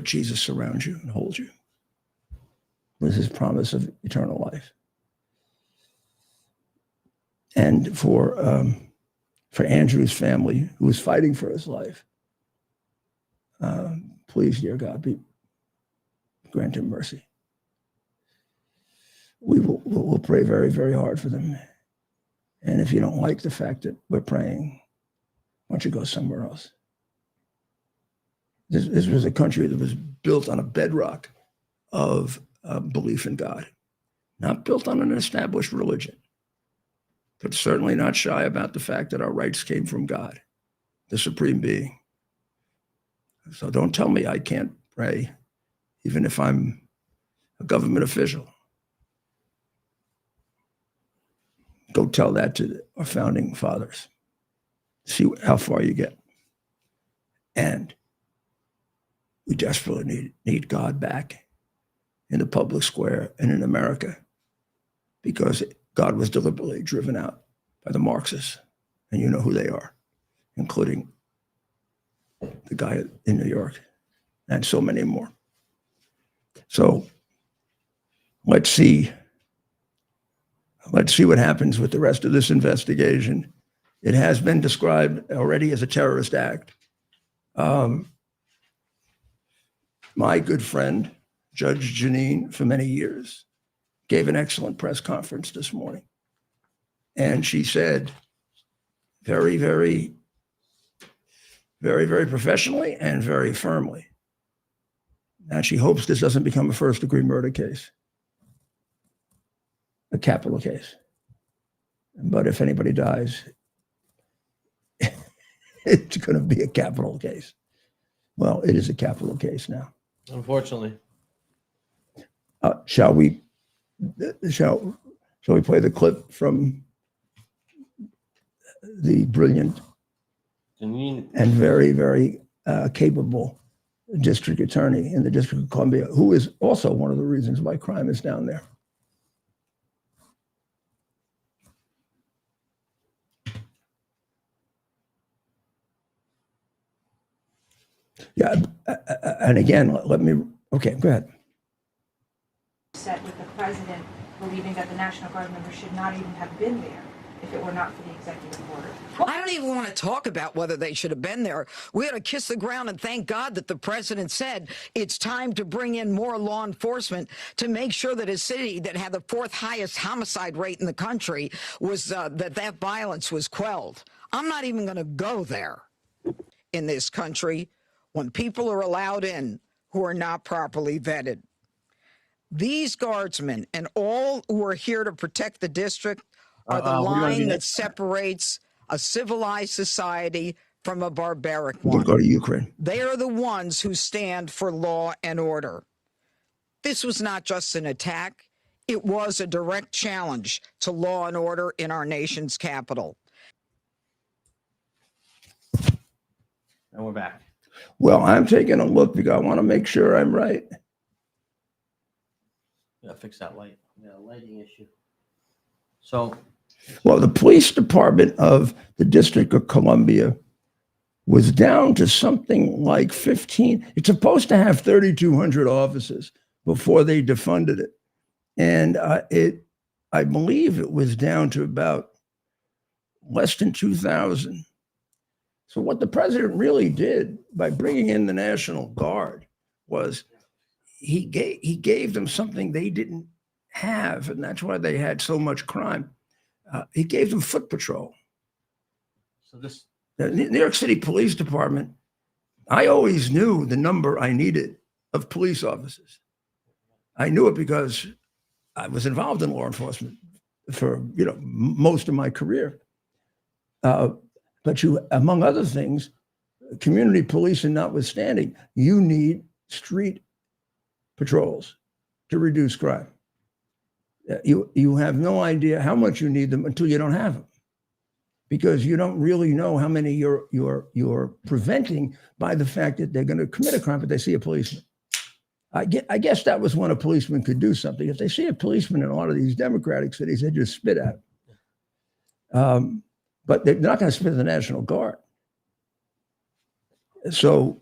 Jesus surround you and hold you with his promise of eternal life. And for Andrew's family, who is fighting for his life, please, dear God, grant him mercy. We'll pray very, very hard for them. And if you don't like the fact that we're praying, why don't you go somewhere else? This was a country that was built on a bedrock of belief in God, not built on an established religion, but certainly not shy about the fact that our rights came from God, the supreme being. So don't tell me I can't pray, even if I'm a government official. Go tell that to our founding fathers. See how far you get. And we desperately need God back in the public square and in America, because God was deliberately driven out by the Marxists, and you know who they are, including the guy in New York and so many more. So let's see what happens with the rest of this investigation. It has been described already as a terrorist act. My good friend, Judge Janine, for many years, gave an excellent press conference this morning. And she said very, very, very, very professionally and very firmly that she hopes this doesn't become a first-degree murder case, a capital case. But if anybody dies, it's going to be a capital case. Well, it is a capital case now. Unfortunately. Shall we play the clip from the brilliant and very, very capable district attorney in the District of Columbia, who is also one of the reasons why crime is down there? Yeah, and again, let me, okay, go ahead. Set with the president believing that the National Guard members should not even have been there if it were not for the executive order. Well, I don't even want to talk about whether they should have been there. We ought to kiss the ground and thank God that the president said it's time to bring in more law enforcement to make sure that a city that had the fourth highest homicide rate in the country was that violence was quelled. I'm not even going to go there in this country when people are allowed in who are not properly vetted. These guardsmen and all who are here to protect the district are the line that separates a civilized society from a barbaric one. Go to Ukraine. They are the ones who stand for law and order. This was not just an attack. It was a direct challenge to law and order in our nation's capital. And we're back. Well, I'm taking a look because I want to make sure I'm right. Yeah, fix that light. Yeah, lighting issue. So, well, the police department of the District of Columbia was down to something like 15. It's supposed to have 3,200 officers before they defunded it. And I believe it was down to about less than 2,000. So what the president really did by bringing in the National Guard was he gave them something they didn't have, and that's why they had so much crime. He gave them foot patrol. So this The New York City Police Department, I always knew the number I needed of police officers. I knew it because I was involved in law enforcement for most of my career. But you, among other things, community policing notwithstanding, you need street patrols to reduce crime. You have no idea how much you need them until you don't have them, because you don't really know how many you're preventing by the fact that they're going to commit a crime, but they see a policeman. I guess that was when a policeman could do something. If they see a policeman in a lot of these Democratic cities, they just spit at him. But they're not going to spit at the National Guard. So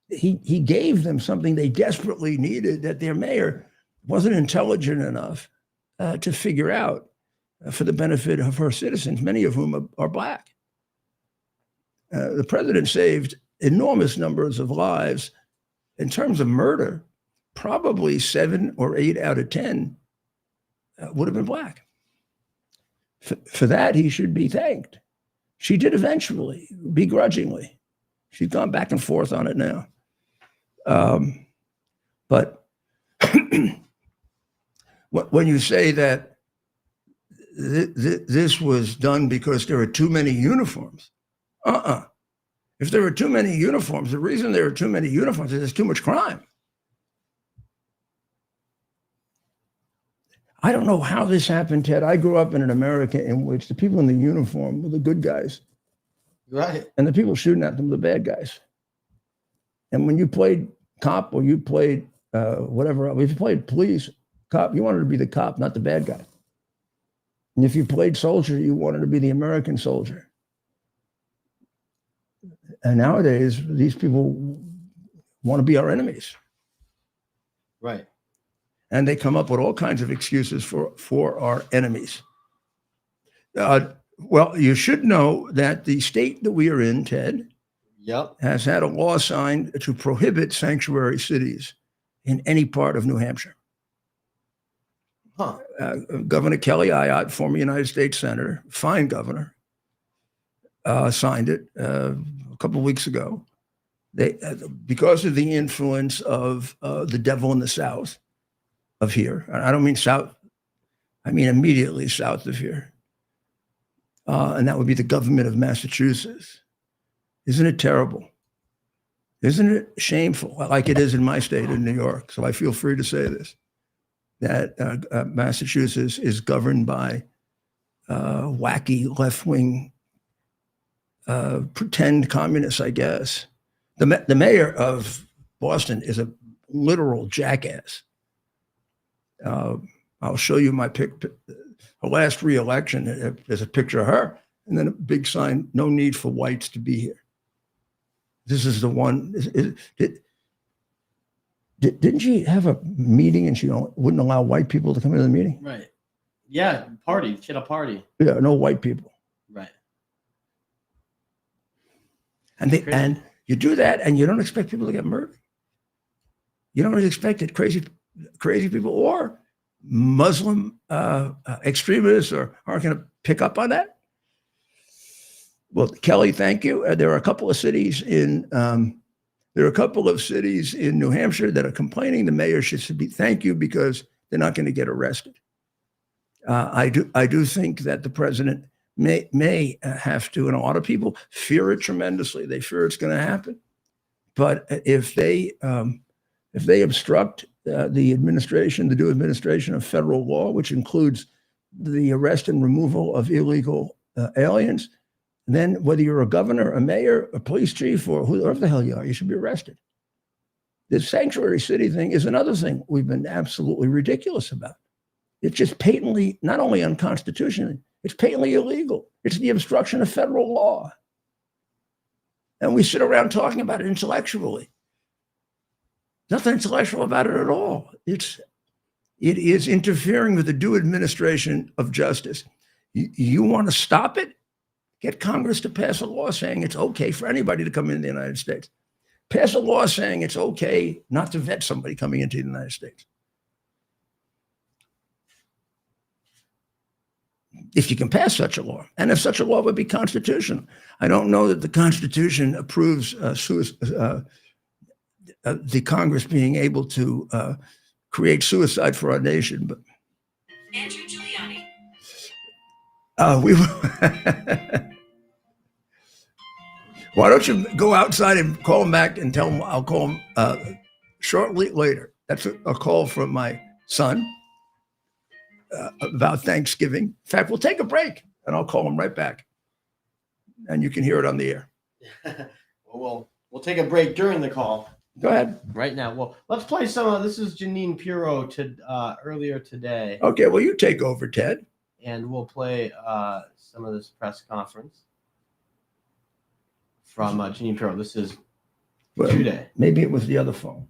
he gave them something they desperately needed that their mayor wasn't intelligent enough to figure out for the benefit of her citizens, many of whom are Black. The president saved enormous numbers of lives. In terms of murder, probably 7 or 8 out of 10 would have been Black. For that, he should be thanked. She did eventually, begrudgingly. She's gone back and forth on it now. But when you say that this was done because there are too many uniforms, if there are too many uniforms, the reason there are too many uniforms is there's too much crime. I don't know how this happened, Ted. I grew up in an America in which the people in the uniform were the good guys. Right. And the people shooting at them were the bad guys. And when you played cop or you played whatever, if you played police, cop, you wanted to be the cop, not the bad guy. And if you played soldier, you wanted to be the American soldier. And nowadays, these people want to be our enemies. Right. And they come up with all kinds of excuses for our enemies. Well, you should know that the state that we are in, Ted, has had a law signed to prohibit sanctuary cities in any part of New Hampshire. Governor Kelly Ayotte, former United States Senator, fine governor, signed it a couple of weeks ago. They, because of the influence of the devil in the South of here. I don't mean south, I mean immediately south of here. And that would be the government of Massachusetts. Isn't it terrible? Isn't it shameful, like it is in my state of New York? So I feel free to say this, that Massachusetts is governed by wacky left-wing pretend communists, I guess. The mayor of Boston is a literal jackass. I'll show you my her last re-election. There's a picture of her, and then a big sign: "No need for whites to be here." This is the one. Didn't she have a meeting and she wouldn't allow white people to come into the meeting? Right. Yeah, party. She had a party. Yeah, no white people. Right. And you do that, and you don't expect people to get murdered. You don't expect it. Crazy people or Muslim extremists aren't going to pick up on that. Well, Kelly, thank you. There are a couple of cities in New Hampshire that are complaining. The mayor should be thank you because they're not going to get arrested. I do think that the president may have to, and a lot of people fear it tremendously. They fear it's going to happen. But if they obstruct the due administration of federal law, which includes the arrest and removal of illegal aliens, then whether you're a governor, a mayor, a police chief, or whoever the hell you are, you should be arrested. This sanctuary city thing is another thing we've been absolutely ridiculous about. It's just patently, not only unconstitutional, it's patently illegal. It's the obstruction of federal law. And we sit around talking about it intellectually. Nothing intellectual about it at all. It is interfering with the due administration of justice. You want to stop it? Get Congress to pass a law saying it's okay for anybody to come into the United States. Pass a law saying it's okay not to vet somebody coming into the United States. If you can pass such a law, and if such a law would be constitutional. I don't know that the Constitution approves the Congress being able to create suicide for our nation, but Andrew Giuliani. we why don't you go outside and call him back and tell him I'll call him shortly later. That's a call from my son about Thanksgiving. In fact, we'll take a break and I'll call him right back. And you can hear it on the air. We'll take a break during the call. Go ahead. Right now. Well, let's play some of this. Is Janine Pirro earlier today. Okay, well, you take over, Ted. And we'll play some of this press conference from Janine Pirro. This is today. Maybe it was the other phone.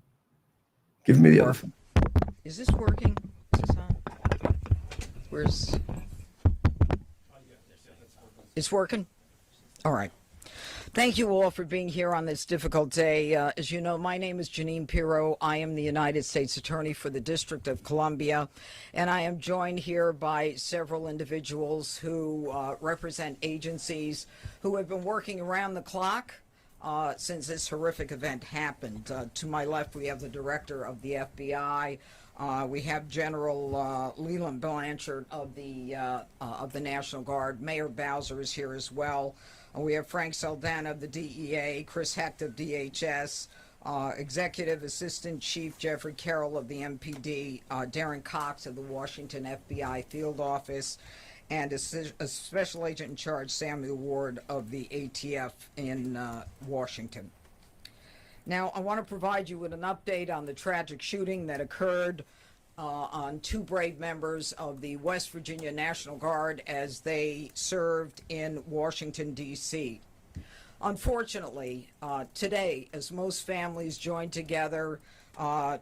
Give me the other phone. Is this working? Is this on? Where's... It's working? All right. Thank you all for being here on this difficult day. As you know, my name is Janine Pirro. I am the United States Attorney for the District of Columbia, and I am joined here by several individuals who represent agencies who have been working around the clock since this horrific event happened. To my left, we have the Director of the FBI. We have General Leland Blanchard of the National Guard. Mayor Bowser is here as well. We have Frank Saldana of the DEA, Chris Hecht of DHS, Executive Assistant Chief Jeffrey Carroll of the MPD, Darren Cox of the Washington FBI Field Office, and a Special Agent in Charge, Samuel Ward of the ATF in Washington. Now, I want to provide you with an update on the tragic shooting that occurred on two brave members of the West Virginia National Guard as they served in Washington, D.C. Unfortunately, today, as most families join together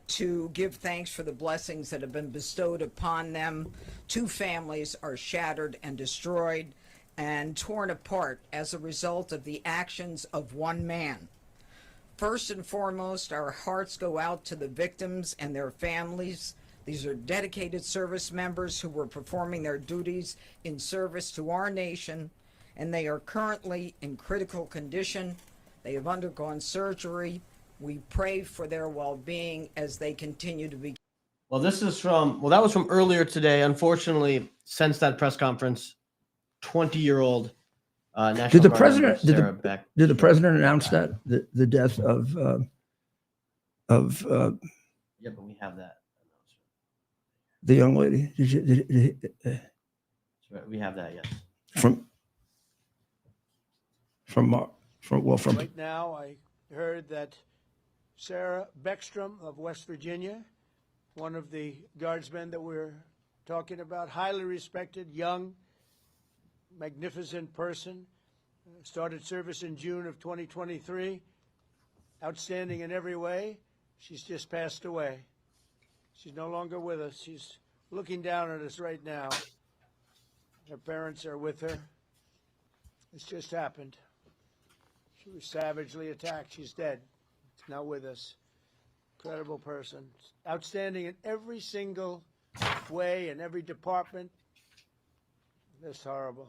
to give thanks for the blessings that have been bestowed upon them, two families are shattered and destroyed and torn apart as a result of the actions of one man. First and foremost, our hearts go out to the victims and their families. These are dedicated service members who were performing their duties in service to our nation, and they are currently in critical condition. They have undergone surgery. We pray for their well-being as they continue to be. Well, that was from earlier today. Unfortunately, since that press conference, 20-year-old National Did the Guard president Sarah Beck. did the president announce that the death of Yeah, but we have that. the young lady? We have that, yes. From Right now, I heard that Sarah Beckstrom of West Virginia, one of the guardsmen that we're talking about, highly respected, young, magnificent person, started service in June of 2023, outstanding in every way. She's just passed away. She's no longer with us. She's looking down at us right now. Her parents are with her. It's just happened. She was savagely attacked. She's dead. She's not with us. Incredible person. Outstanding in every single way, in every department. That's horrible.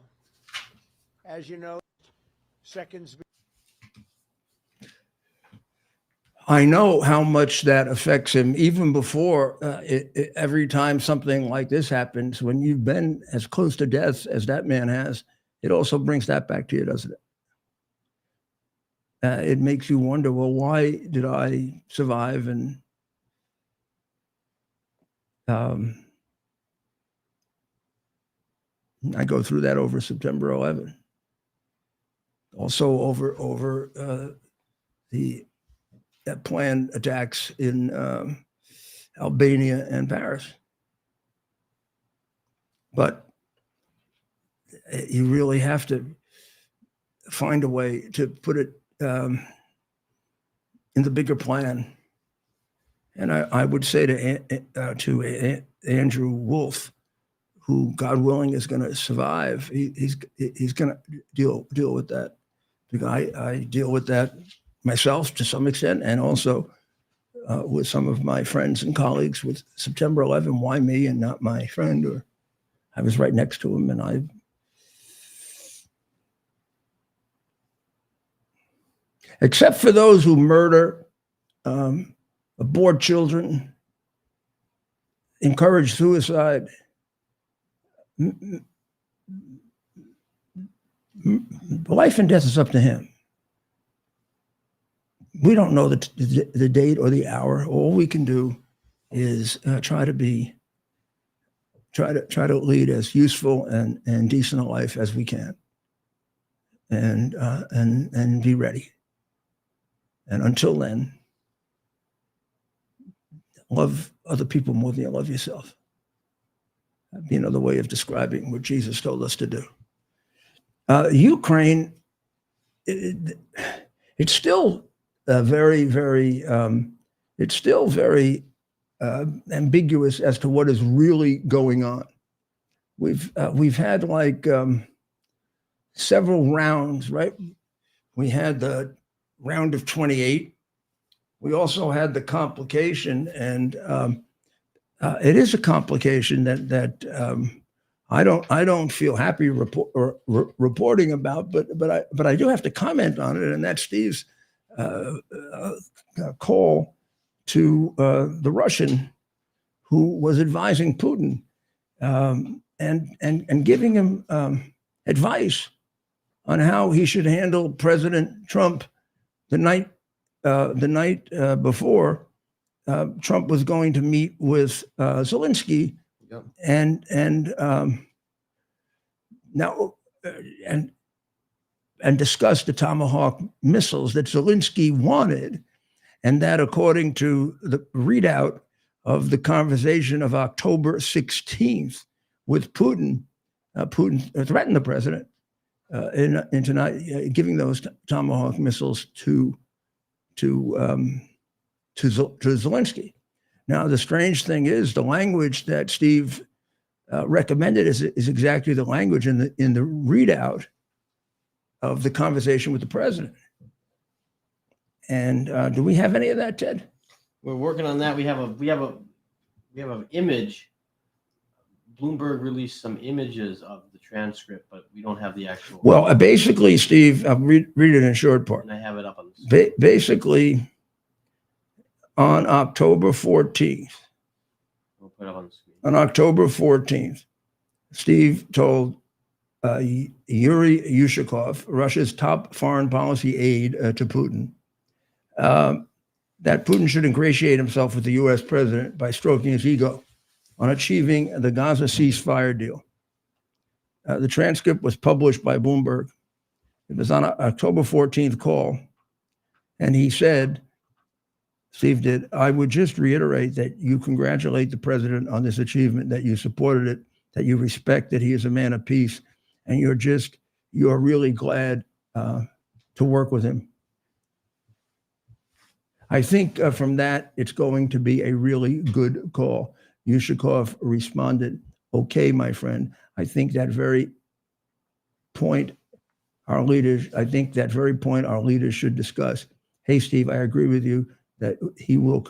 As you know, seconds. I know how much that affects him, even before every time something like this happens. When you've been as close to death as that man has, it also brings that back to you, doesn't it? It makes you wonder, well, why did I survive? And I go through that over September 11. Also over the planned attacks in Albania and Paris. But you really have to find a way to put it in the bigger plan. And I would say to Andrew Wolf, who God willing is going to survive, he's going to deal with that. Because I deal with that myself to some extent, and also with some of my friends and colleagues with September 11. Why me and not my friend? Or I was right next to him, and except for those who murder, abort children, encourage suicide, life and death is up to him. We don't know the date or the hour. All we can do is try to lead as useful and decent a life as we can, and be ready. And until then, love other people more than you love yourself. That'd be another way of describing what Jesus told us to do. Ukraine, it's still very, very, it's still very ambiguous as to what is really going on. We've had like several rounds, right? We had the round of 28. We also had the complication, and it is a complication that I don't feel happy reporting about, but I do have to comment on it, and that's Steve's call to the Russian who was advising Putin and giving him advice on how he should handle President Trump the night before Trump was going to meet with Zelensky. Yep. And discuss the Tomahawk missiles that Zelensky wanted, and that according to the readout of the conversation of October 16th with Putin, Putin threatened the president into not giving those Tomahawk missiles to Zelensky. Now, the strange thing is the language that Steve recommended is exactly the language in the readout of the conversation with the president. And do we have any of that, Ted? We're working on that. We have an image. Bloomberg released some images of the transcript, but we don't have the actual. Well, basically, Steve, I'll read it in short part. And I have it up on the screen. Basically, on October 14th, We'll put it up on the screen. On October 14th, Steve told Yuri Yushakov, Russia's top foreign policy aide to Putin, that Putin should ingratiate himself with the U.S. president by stroking his ego on achieving the Gaza ceasefire deal. The transcript was published by Bloomberg. It was on October 14th call. And he said, Steve did, I would just reiterate that you congratulate the president on this achievement, that you supported it, that you respect that he is a man of peace, and you're really glad to work with him. I think from that, it's going to be a really good call. Yushakov responded, okay, my friend. I think that very point our leaders should discuss. Hey, Steve, I agree with you that he will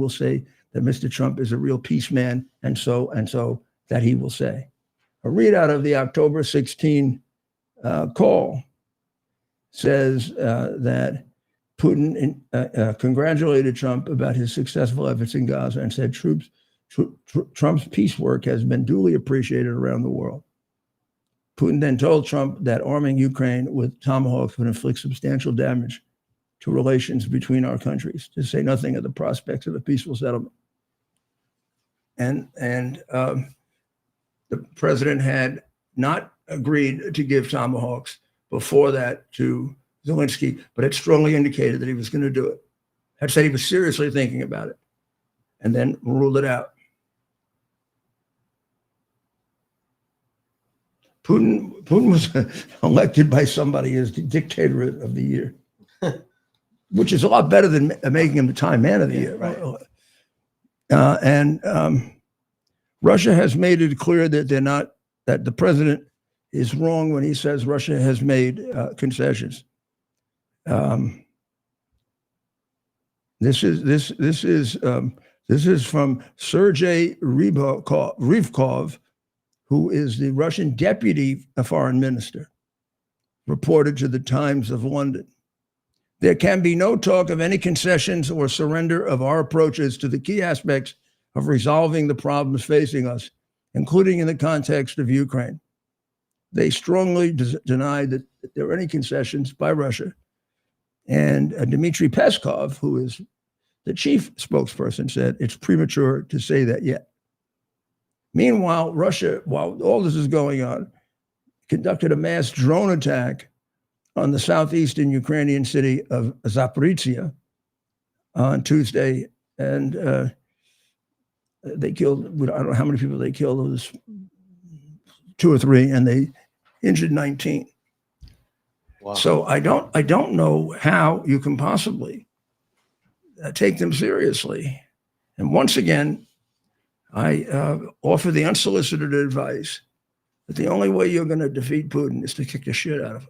say that Mr. Trump is a real peace man, and so that he will say. A readout of the October 16 call says that Putin congratulated Trump about his successful efforts in Gaza and said Trump's peace work has been duly appreciated around the world. Putin then told Trump that arming Ukraine with Tomahawks would inflict substantial damage to relations between our countries, to say nothing of the prospects of a peaceful settlement. And the president had not agreed to give Tomahawks before that to Zelensky, but had strongly indicated that he was going to do it. Had said he was seriously thinking about it, and then ruled it out. Putin was elected by somebody as the dictator of the year, which is a lot better than making him the Time Man of the Year. Right? Russia has made it clear that that the president is wrong when he says Russia has made concessions. This is from Sergei Ryvkov, who is the Russian deputy foreign minister, reported to the Times of London. There can be no talk of any concessions or surrender of our approaches to the key aspects of resolving the problems facing us, including in the context of Ukraine. They strongly denied that there were any concessions by Russia. And Dmitry Peskov, who is the chief spokesperson, said it's premature to say that yet. Meanwhile, Russia, while all this is going on, conducted a mass drone attack on the southeastern Ukrainian city of Zaporizhia on Tuesday. And they killed, I don't know how many people they killed, it was 2 or 3, and they injured 19. Wow. So I don't know how you can possibly take them seriously. And once again, I offer the unsolicited advice that the only way you're going to defeat Putin is to kick the shit out of him.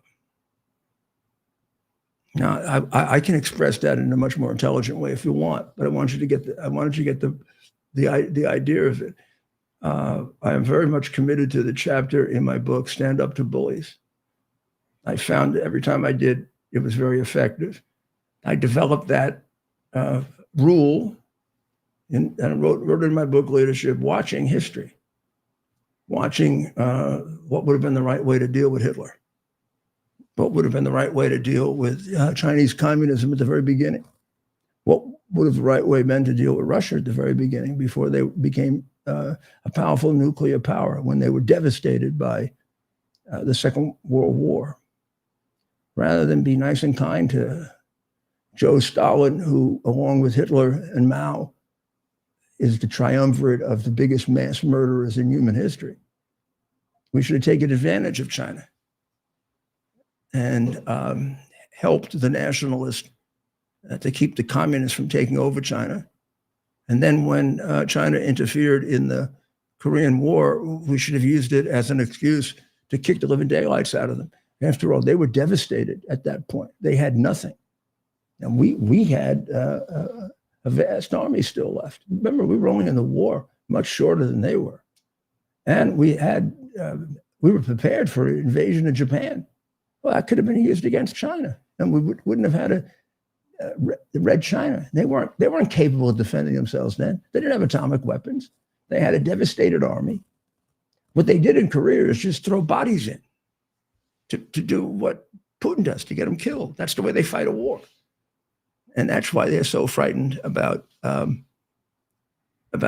Now, I can express that in a much more intelligent way if you want, but I want you to get the idea of it. I am very much committed to the chapter in my book, Stand Up to Bullies. I found every time I did, it was very effective. I developed that rule and I wrote in my book, Leadership, watching history, watching what would have been the right way to deal with Hitler, what would have been the right way to deal with Chinese communism at the very beginning, what would have the right way been to deal with Russia at the very beginning before they became a powerful nuclear power, when they were devastated by the Second World War. Rather than be nice and kind to Joe Stalin, who, along with Hitler and Mao, is the triumvirate of the biggest mass murderers in human history. We should have taken advantage of China and helped the nationalists to keep the communists from taking over China. And then when China interfered in the Korean War, we should have used it as an excuse to kick the living daylights out of them. After all, they were devastated at that point. They had nothing. And we had a vast army still left. Remember, we were only in the war much shorter than they were. And we were prepared for an invasion of Japan. Well, that could have been used against China. And we wouldn't have had the Red China. They weren't capable of defending themselves then. They didn't have atomic weapons. They had a devastated army. What they did in Korea is just throw bodies in to do what Putin does, to get them killed. That's the way they fight a war. And that's why they're so frightened about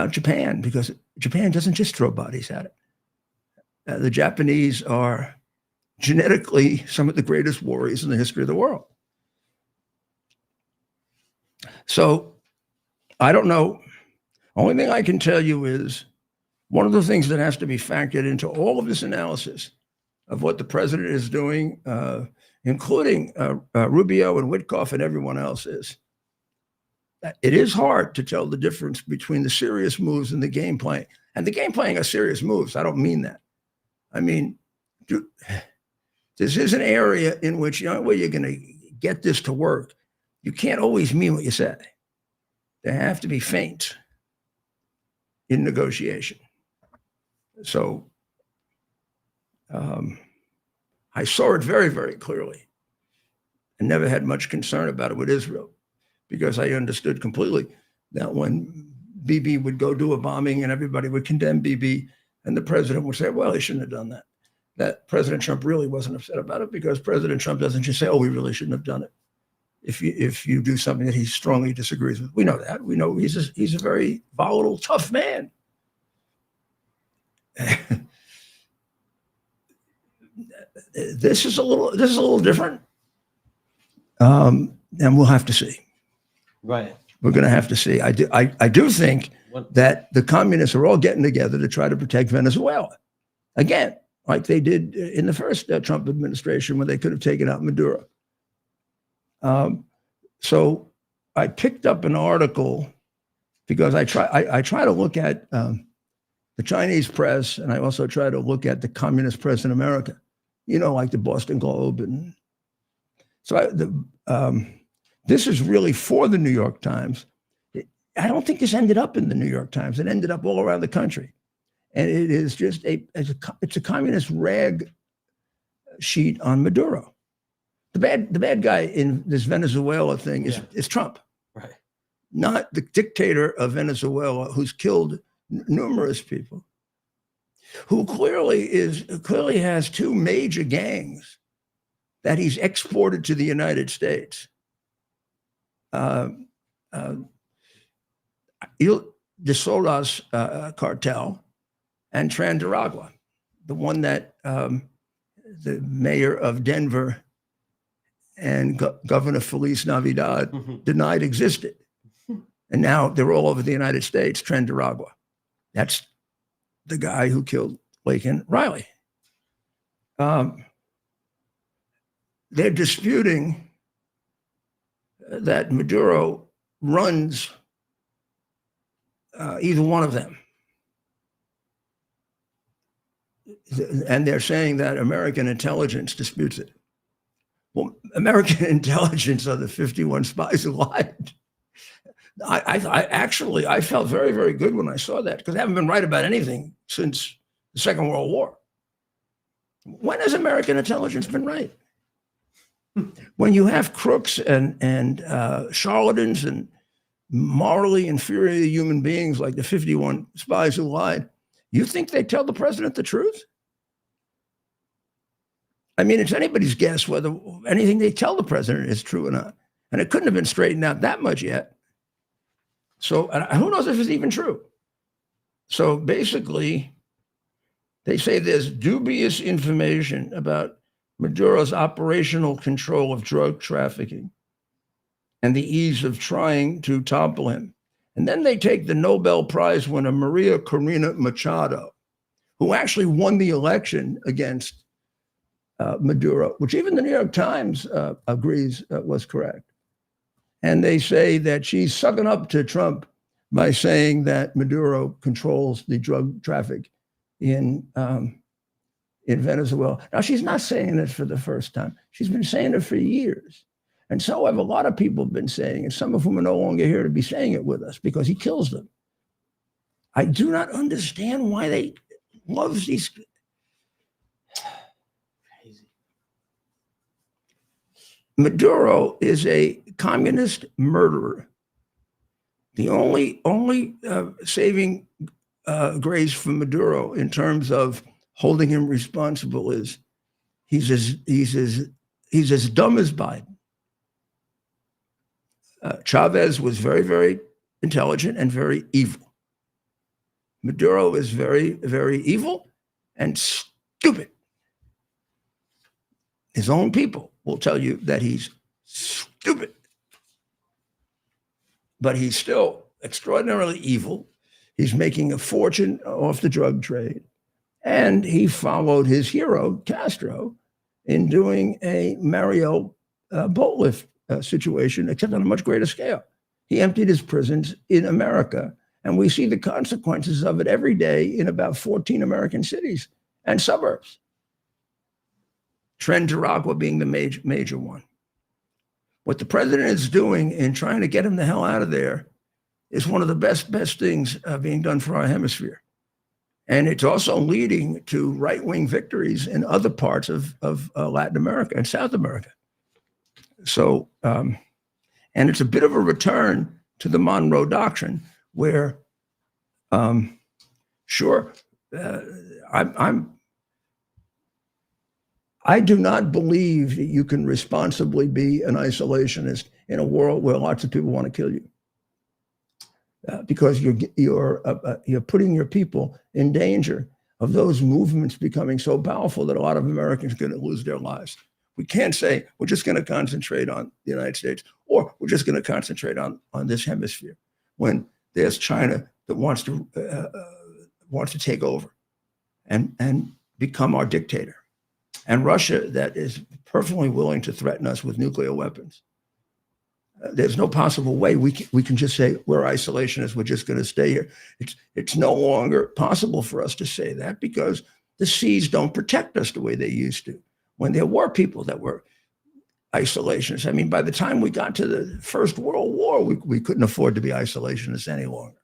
Japan, because Japan doesn't just throw bodies at it. The Japanese are genetically some of the greatest warriors in the history of the world. So I don't know. Only thing I can tell you is one of the things that has to be factored into all of this analysis of what the president is doing, including Rubio and Witkoff and everyone else, is that it is hard to tell the difference between the serious moves and the game playing. And the game playing are serious moves. I don't mean that. I mean, this is an area in which the only way you're going to get this to work, you can't always mean what you say. There have to be feints in negotiation. So I saw it very, very clearly and never had much concern about it with Israel, because I understood completely that when Bibi would go do a bombing and everybody would condemn Bibi, and the president would say, well, he shouldn't have done that. That President Trump really wasn't upset about it, because President Trump doesn't just say, oh, we really shouldn't have done it if you do something that he strongly disagrees with. We know that. We know he's a very volatile, tough man. This is a little different, and we'll have to see. Right. We're going to have to see. I do think that the communists are all getting together to try to protect Venezuela again, like they did in the first Trump administration, when they could have taken out Maduro. So I picked up an article because I try to look at the Chinese press, and I also try to look at the communist press in America, like the Boston Globe. And so this is really for the New York Times. I don't think this ended up in the New York Times. It ended up all around the country. And it is just it's a communist rag sheet on Maduro. The bad guy in this Venezuela thing is Trump. Right. Not the dictator of Venezuela who's killed numerous people, who clearly has two major gangs that he's exported to the United States. The Solas cartel and Trandaragua, the one that the mayor of Denver and Governor Feliz Navidad denied existed. And now they're all over the United States, Trandaragua. That's the guy who killed Laken Riley. They're disputing that Maduro runs either one of them. And they're saying that American intelligence disputes it. Well, American intelligence are the 51 spies who lied. I felt very, very good when I saw that, because I haven't been right about anything since the Second World War. When has American intelligence been right? When you have crooks and charlatans and morally inferior human beings like the 51 spies who lied, you think they tell the president the truth? I mean, it's anybody's guess whether anything they tell the president is true or not. And it couldn't have been straightened out that much yet. So who knows if it's even true? So basically, they say there's dubious information about Maduro's operational control of drug trafficking and the ease of trying to topple him. And then they take the Nobel Prize winner, Maria Corina Machado, who actually won the election against Maduro, which even the New York Times agrees was correct. And they say that she's sucking up to Trump by saying that Maduro controls the drug traffic in Venezuela. Now, she's not saying it for the first time. She's been saying it for years. And so have a lot of people been saying it, some of whom are no longer here to be saying it with us because he kills them. I do not understand why they love these. Maduro is a communist murderer. The only saving grace for Maduro in terms of holding him responsible is he's as dumb as Biden. Chavez was very, very intelligent and very evil. Maduro is very, very evil and stupid. His own people will tell you that he's stupid. But he's still extraordinarily evil. He's making a fortune off the drug trade. And he followed his hero, Castro, in doing a Mario boat lift situation, except on a much greater scale. He emptied his prisons in America, and we see the consequences of it every day in about 14 American cities and suburbs. Trandaragua being the major one. What the president is doing in trying to get him the hell out of there is one of the best things being done for our hemisphere. And it's also leading to right-wing victories in other parts of Latin America and South America. So, and it's a bit of a return to the Monroe Doctrine, where, I do not believe that you can responsibly be an isolationist in a world where lots of people want to kill you, because you're putting your people in danger of those movements becoming so powerful that a lot of Americans are going to lose their lives. We can't say we're just going to concentrate on the United States, or we're just going to concentrate on this hemisphere, when there's China that wants to take over and become our dictator, and Russia that is perfectly willing to threaten us with nuclear weapons. There's no possible way we can just say we're isolationists. We're just going to stay here. It's no longer possible for us to say that because the seas don't protect us the way they used to. When there were people that were isolationists, I mean, by the time we got to the First World War, we couldn't afford to be isolationists any longer.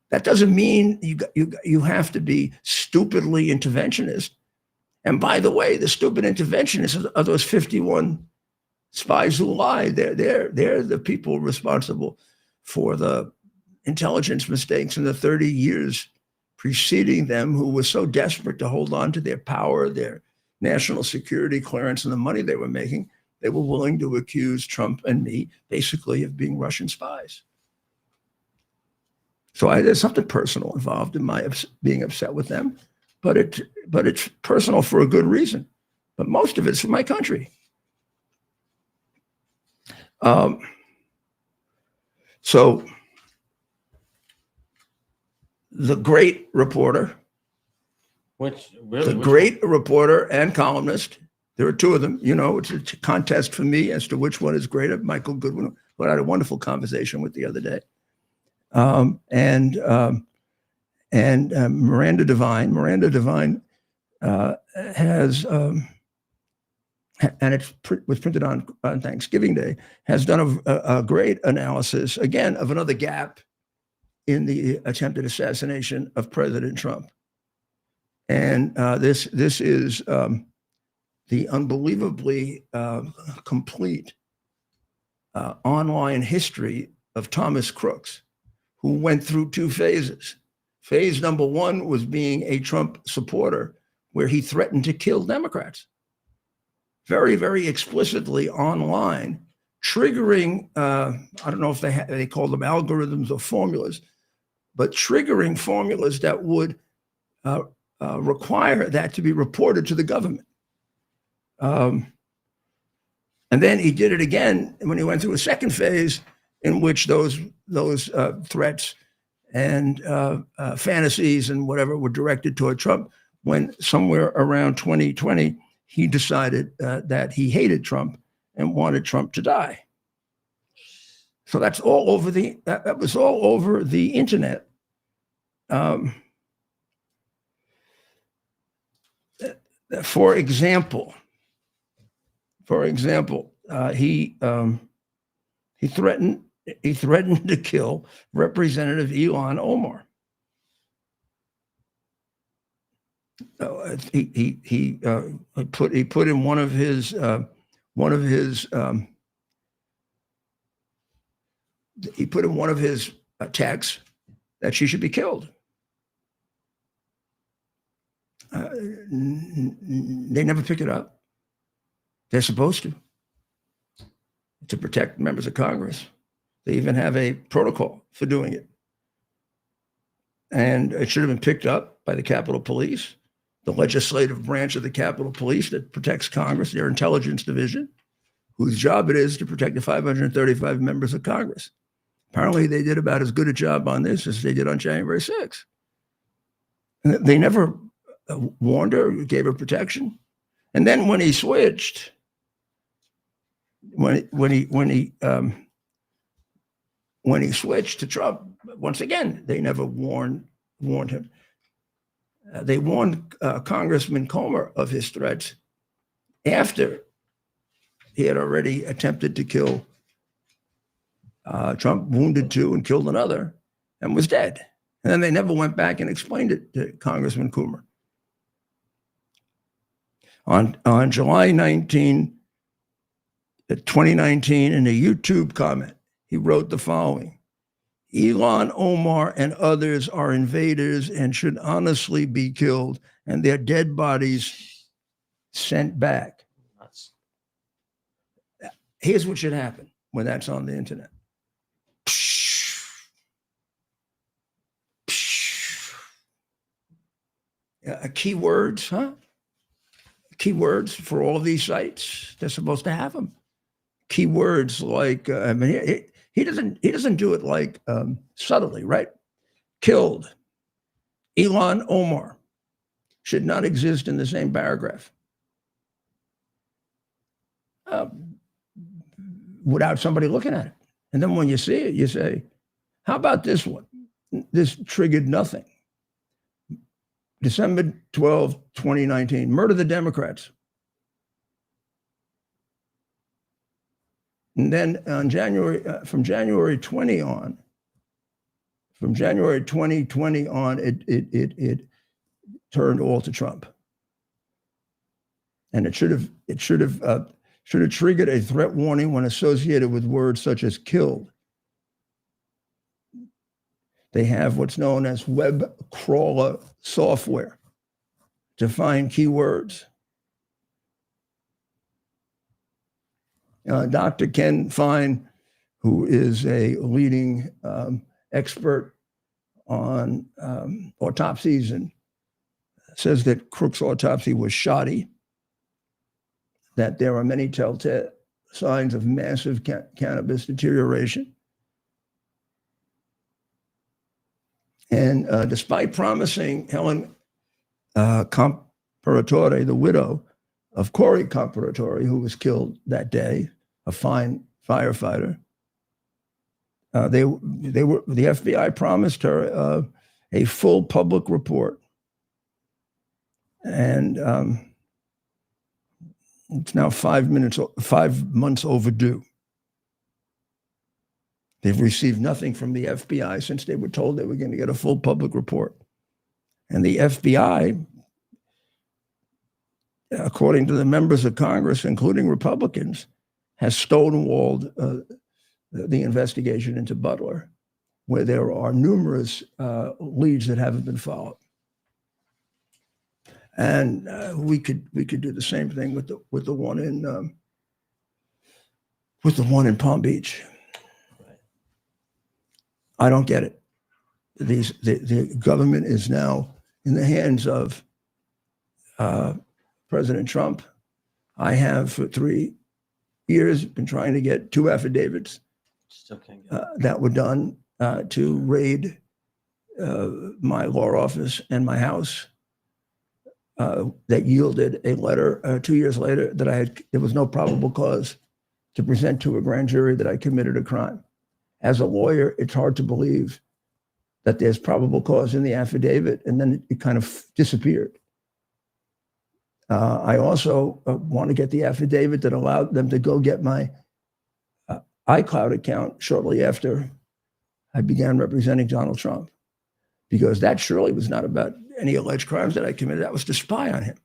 That doesn't mean you have to be stupidly interventionist. And by the way, the stupid interventionists are those 51 spies who lied. They're the people responsible for the intelligence mistakes in the 30 years preceding them, who were so desperate to hold on to their power, their national security clearance, and the money they were making, they were willing to accuse Trump and me basically of being Russian spies. So there's something personal involved in my being upset with them, but it's personal for a good reason. But most of it's for my country. So the great reporter, great reporter and columnist, there are two of them. You know, it's a contest for me as to which one is greater. Michael Goodwin, who I had a wonderful conversation with the other day. And Miranda Devine. Miranda Devine has, and was printed on Thanksgiving Day, has done a great analysis, again, of another gap in the attempted assassination of President Trump. And this is the unbelievably complete online history of Thomas Crooks, who went through two phases. Phase number one was being a Trump supporter, where he threatened to kill Democrats. Very, very explicitly online, triggering, I don't know if they call them algorithms or formulas, but triggering formulas that would require that to be reported to the government. And then he did it again when he went through a second phase in which those threats and fantasies and whatever were directed toward Trump, when somewhere around 2020, he decided that he hated Trump and wanted Trump to die. So that's all over that was all over the internet. For example, he threatened to kill Representative Ilhan Omar. He put in one of his texts that she should be killed. They never pick it up. They're supposed to protect members of Congress. They even have a protocol for doing it. And it should have been picked up by the Capitol Police, the legislative branch of the Capitol Police that protects Congress, their intelligence division, whose job it is to protect the 535 members of Congress. Apparently, they did about as good a job on this as they did on January 6th. And they never warned her, gave her protection. And then when he switched, when he switched to Trump, once again, they never warned him. They warned Congressman Comer of his threats after he had already attempted to kill Trump, wounded two and killed another, and was dead. And then they never went back and explained it to Congressman Comer. On July 19, 2019, in a YouTube comment, he wrote the following: Ilhan Omar and others are invaders and should honestly be killed and their dead bodies sent back. Here's what should happen when that's on the internet. Keywords, huh? Keywords for all of these sites. They're supposed to have them. Keywords like, I mean, he doesn't do it like subtly, right? Killed. Ilhan Omar should not exist in the same paragraph. without somebody looking at it. And then when you see it, you say, how about this one? This triggered nothing. December 12, 2019, murder the Democrats. And then on from January 2020 on, it turned all to Trump. And it should have triggered a threat warning when associated with words such as killed. They have what's known as web crawler software to find keywords. Dr. Ken Fine, who is a leading expert on autopsies, and says that Crook's autopsy was shoddy, that there are many telltale signs of massive cannabis deterioration. And despite promising Helen Comparatore, the widow of Corey Comparatore, who was killed that day, a fine firefighter, the FBI promised her a full public report, and it's now 5 months overdue. They've received nothing from the FBI since they were told they were going to get a full public report. And the FBI, according to the members of Congress, including Republicans, has stonewalled the investigation into Butler, where there are numerous leads that haven't been followed. And we could do the same thing with the one in Palm Beach. I don't get it. The government is now in the hands of President Trump. I have for 3 years been trying to get 2 affidavits Still can't get that were done to raid my law office and my house. That yielded a letter 2 years later that there was no probable cause to present to a grand jury that I committed a crime. As a lawyer, it's hard to believe that there's probable cause in the affidavit, and then it kind of disappeared. I also want to get the affidavit that allowed them to go get my iCloud account shortly after I began representing Donald Trump, because that surely was not about any alleged crimes that I committed. That was to spy on him.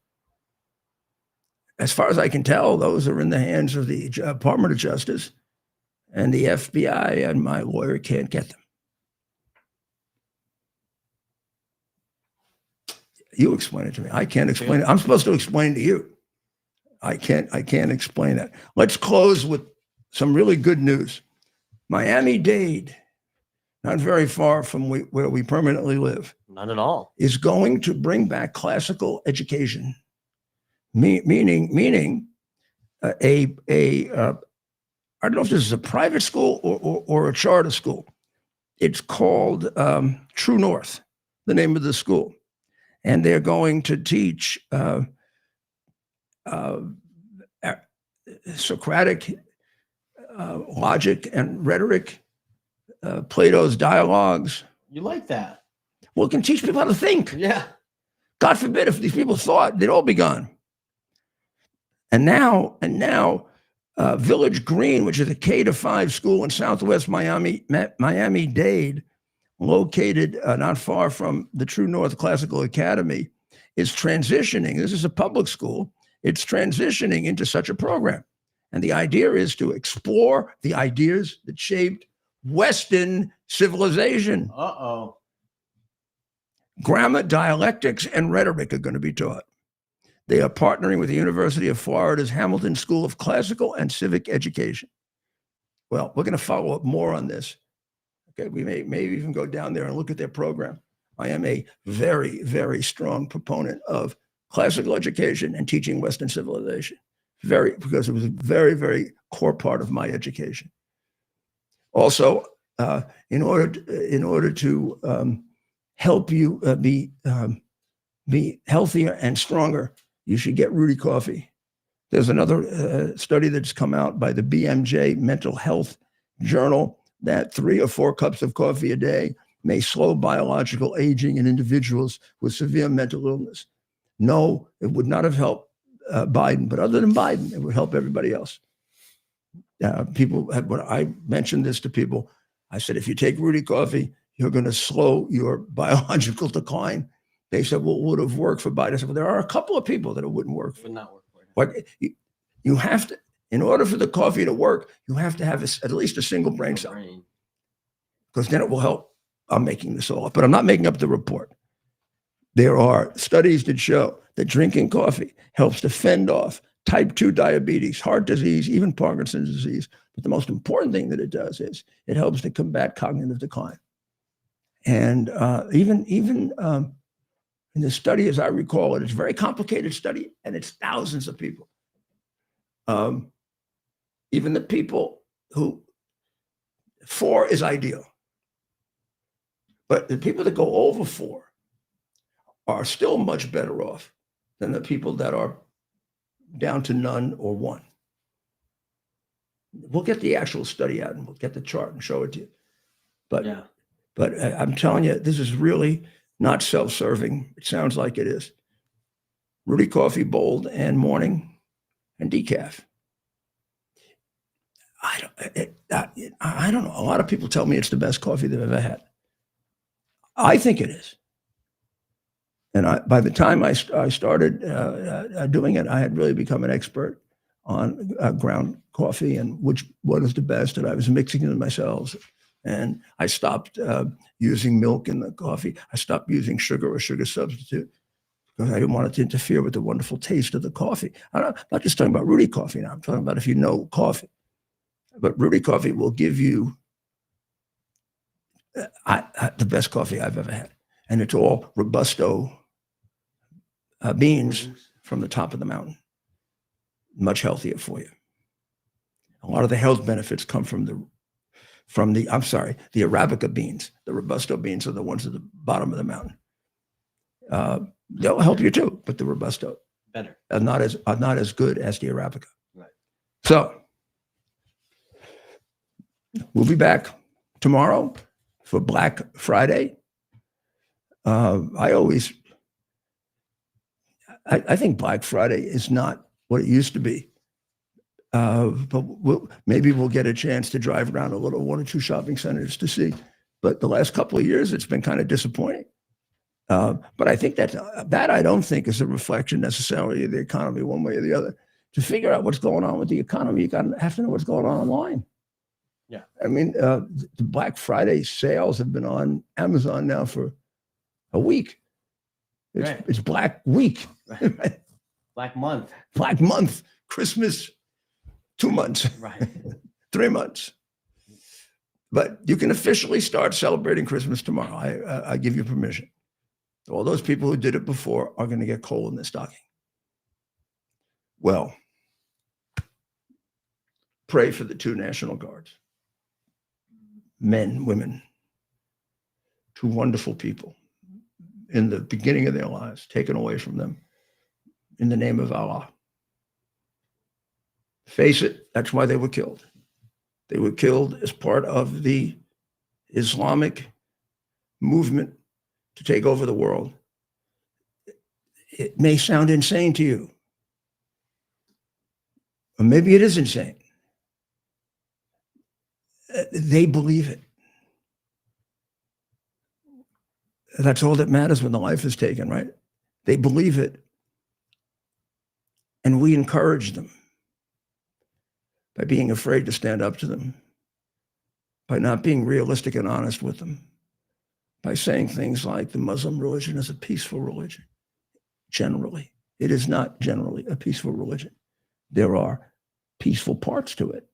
As far as I can tell, those are in the hands of the Department of Justice, and the FBI, and my lawyer can't get them. You explain it to me. I can't explain it. I'm supposed to explain to you. I can't explain that. Let's close with some really good news. Miami-Dade, not very far from where we permanently live, Not at all. is going to bring back classical education, meaning I don't know if this is a private school or a charter school. It's called True North, the name of the school. And they're going to teach Socratic logic and rhetoric, Plato's dialogues. You like that? Well, it can teach people how to think. Yeah. God forbid if these people thought, they'd all be gone. And now, Village Green, which is a K-5 school in Southwest Miami-Dade, located not far from the True North Classical Academy, is transitioning. This is a public school. It's transitioning into such a program. And the idea is to explore the ideas that shaped Western civilization. Uh-oh. Grammar, dialectics, and rhetoric are going to be taught. They are partnering with the University of Florida's Hamilton School of Classical and Civic Education. Well, we're going to follow up more on this. Okay, we may even go down there and look at their program. I am a very, very strong proponent of classical education and teaching Western civilization, because it was a very, very core part of my education. Also, in order to help you be healthier and stronger, you should get Rudy Coffee. There's another study that's come out by the BMJ Mental Health Journal that 3 or 4 cups of coffee a day may slow biological aging in individuals with severe mental illness. No, it would not have helped Biden, but other than Biden, it would help everybody else. People have, when I mentioned this to people, I said, if you take Rudy coffee, you're going to slow your biological decline. They said, well, it would have worked for Biden. I said, well, there are a couple of people that it wouldn't work for. Would not work for you. But you have to, in order for the coffee to work, you have to have at least a single brain cell, because then it will help. I'm making this all up, but I'm not making up the report. There are studies that show that drinking coffee helps to fend off type 2 diabetes, heart disease, even Parkinson's disease. But the most important thing that it does is it helps to combat cognitive decline. And even in the study, as I recall it, it's a very complicated study, and it's thousands of people. Even the people who 4 is ideal, but the people that go over 4 are still much better off than the people that are down to none or 1. We'll get the actual study out and we'll get the chart and show it to you. But Yeah. But I'm telling you, this is really not self-serving. It sounds like it is. Rudy Coffee, bold and morning and decaf. I don't know. A lot of people tell me it's the best coffee they've ever had. I think it is. And by the time I started doing it, I had really become an expert on ground coffee and what is the best. And I was mixing it myself. And I stopped using milk in the coffee. I stopped using sugar or sugar substitute because I didn't want it to interfere with the wonderful taste of the coffee. I'm not just talking about Rudy Coffee now. I'm talking about if you know coffee. But Rudy Coffee will give you the best coffee I've ever had. And it's all Robusto beans from the top of the mountain. Much healthier for you. A lot of the health benefits come from the Arabica beans. The Robusto beans are the ones at the bottom of the mountain. They'll help you too, but the Robusto better are not as good as the Arabica. Right. So we'll be back tomorrow for Black Friday. I think Black Friday is not what it used to be. But maybe we'll get a chance to drive around a little 1 or 2 shopping centers to see. But the last couple of years, it's been kind of disappointing. But I think that I don't think is a reflection necessarily of the economy one way or the other. To figure out what's going on with the economy, you have to know what's going on online. Yeah. I mean, the Black Friday sales have been on Amazon now for a week. It's Black Week. Right. Black Month. Black Month. Christmas. 2 months, right? 3 months. But you can officially start celebrating Christmas tomorrow. I give you permission. All those people who did it before are going to get coal in their stocking. Well, pray for the 2 National Guards. Men, women, 2 wonderful people in the beginning of their lives, taken away from them in the name of Allah. Face it, that's why they were killed. They were killed as part of the Islamic movement to take over the world. It may sound insane to you, or maybe it is insane. They believe it. That's all that matters when the life is taken, right? They believe it. And we encourage them by being afraid to stand up to them, by not being realistic and honest with them, by saying things like the Muslim religion is a peaceful religion. Generally, it is not generally a peaceful religion. There are peaceful parts to it.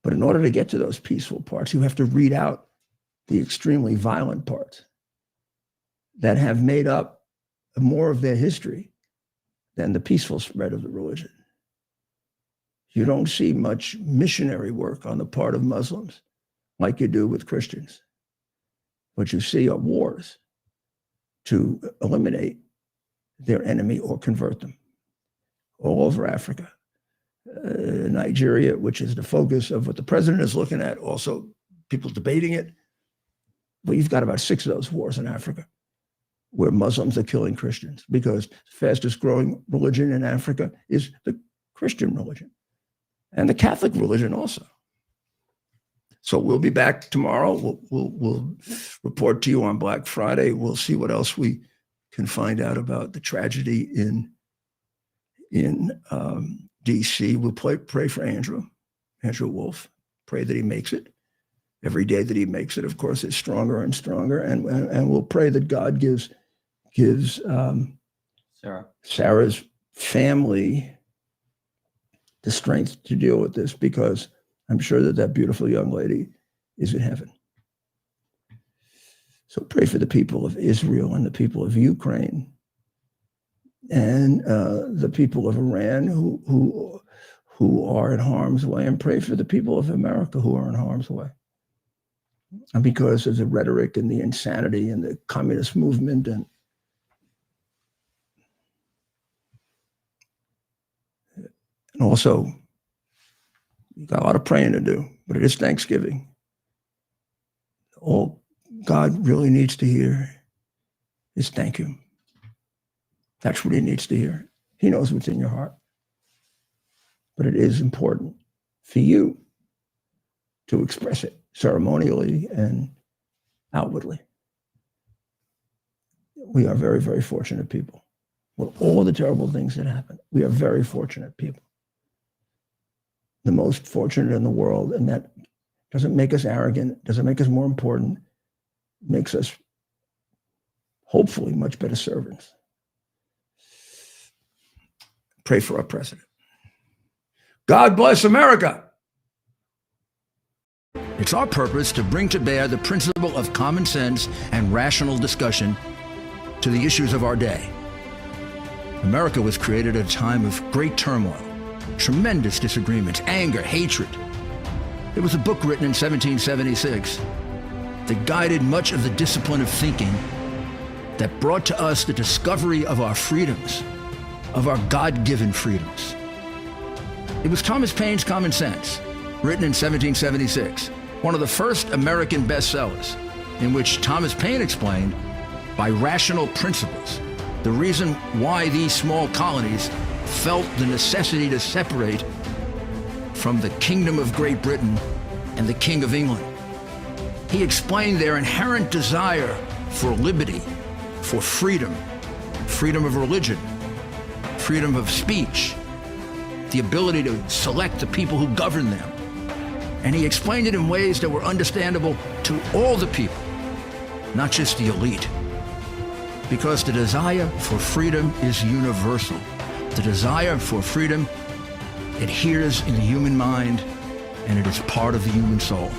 But in order to get to those peaceful parts, you have to read out the extremely violent parts that have made up more of their history than the peaceful spread of the religion. You don't see much missionary work on the part of Muslims like you do with Christians. What you see are wars to eliminate their enemy or convert them all over Africa. Nigeria, which is the focus of what the president is looking at, also people debating it. But you've got about 6 of those wars in Africa where Muslims are killing Christians, because the fastest growing religion in Africa is the Christian religion and the Catholic religion also. So we'll be back tomorrow. We'll report to you on Black Friday. We'll see what else we can find out about the tragedy in DC. We'll pray for Andrew Wolf. Pray that he makes it. Every day that he makes it, of course, is stronger and stronger. And we'll pray that God gives Sarah's family the strength to deal with this, because I'm sure that beautiful young lady is in heaven. So pray for the people of Israel and the people of Ukraine and the people of Iran who are in harm's way, and pray for the people of America who are in harm's way. And because of the rhetoric and the insanity and the communist movement, and also, you've got a lot of praying to do, but it is Thanksgiving. All God really needs to hear is thank you. That's what he needs to hear. He knows what's in your heart. But it is important for you to express it ceremonially and outwardly. We are very, very fortunate people. With all the terrible things that happen, we are very fortunate people. The most fortunate in the world, and that doesn't make us arrogant, doesn't make us more important, makes us hopefully much better servants. Pray for our president. God bless America. It's our purpose to bring to bear the principle of common sense and rational discussion to the issues of our day. America was created at a time of great turmoil, tremendous disagreements, anger, hatred. There was a book written in 1776 that guided much of the discipline of thinking that brought to us the discovery of our freedoms, of our God-given freedoms. It was Thomas Paine's Common Sense, written in 1776, one of the first American bestsellers, in which Thomas Paine explained, by rational principles, the reason why these small colonies felt the necessity to separate from the Kingdom of Great Britain and the King of England. He explained their inherent desire for liberty, for freedom, freedom of religion, freedom of speech, the ability to select the people who govern them. And he explained it in ways that were understandable to all the people, not just the elite. Because the desire for freedom is universal. The desire for freedom adheres in the human mind, and it is part of the human soul.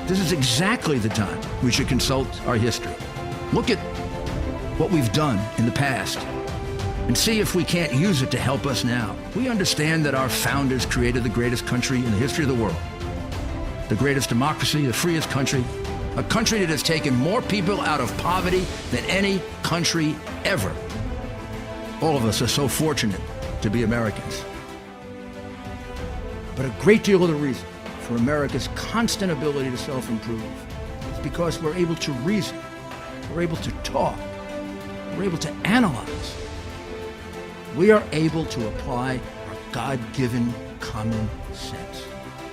This is exactly the time we should consult our history. Look at what we've done in the past and see if we can't use it to help us now. We understand that our founders created the greatest country in the history of the world, the greatest democracy, the freest country, a country that has taken more people out of poverty than any country ever. All of us are so fortunate to be Americans. But a great deal of the reason for America's constant ability to self-improve is because we're able to reason, we're able to talk, we're able to analyze. We are able to apply our God-given common sense.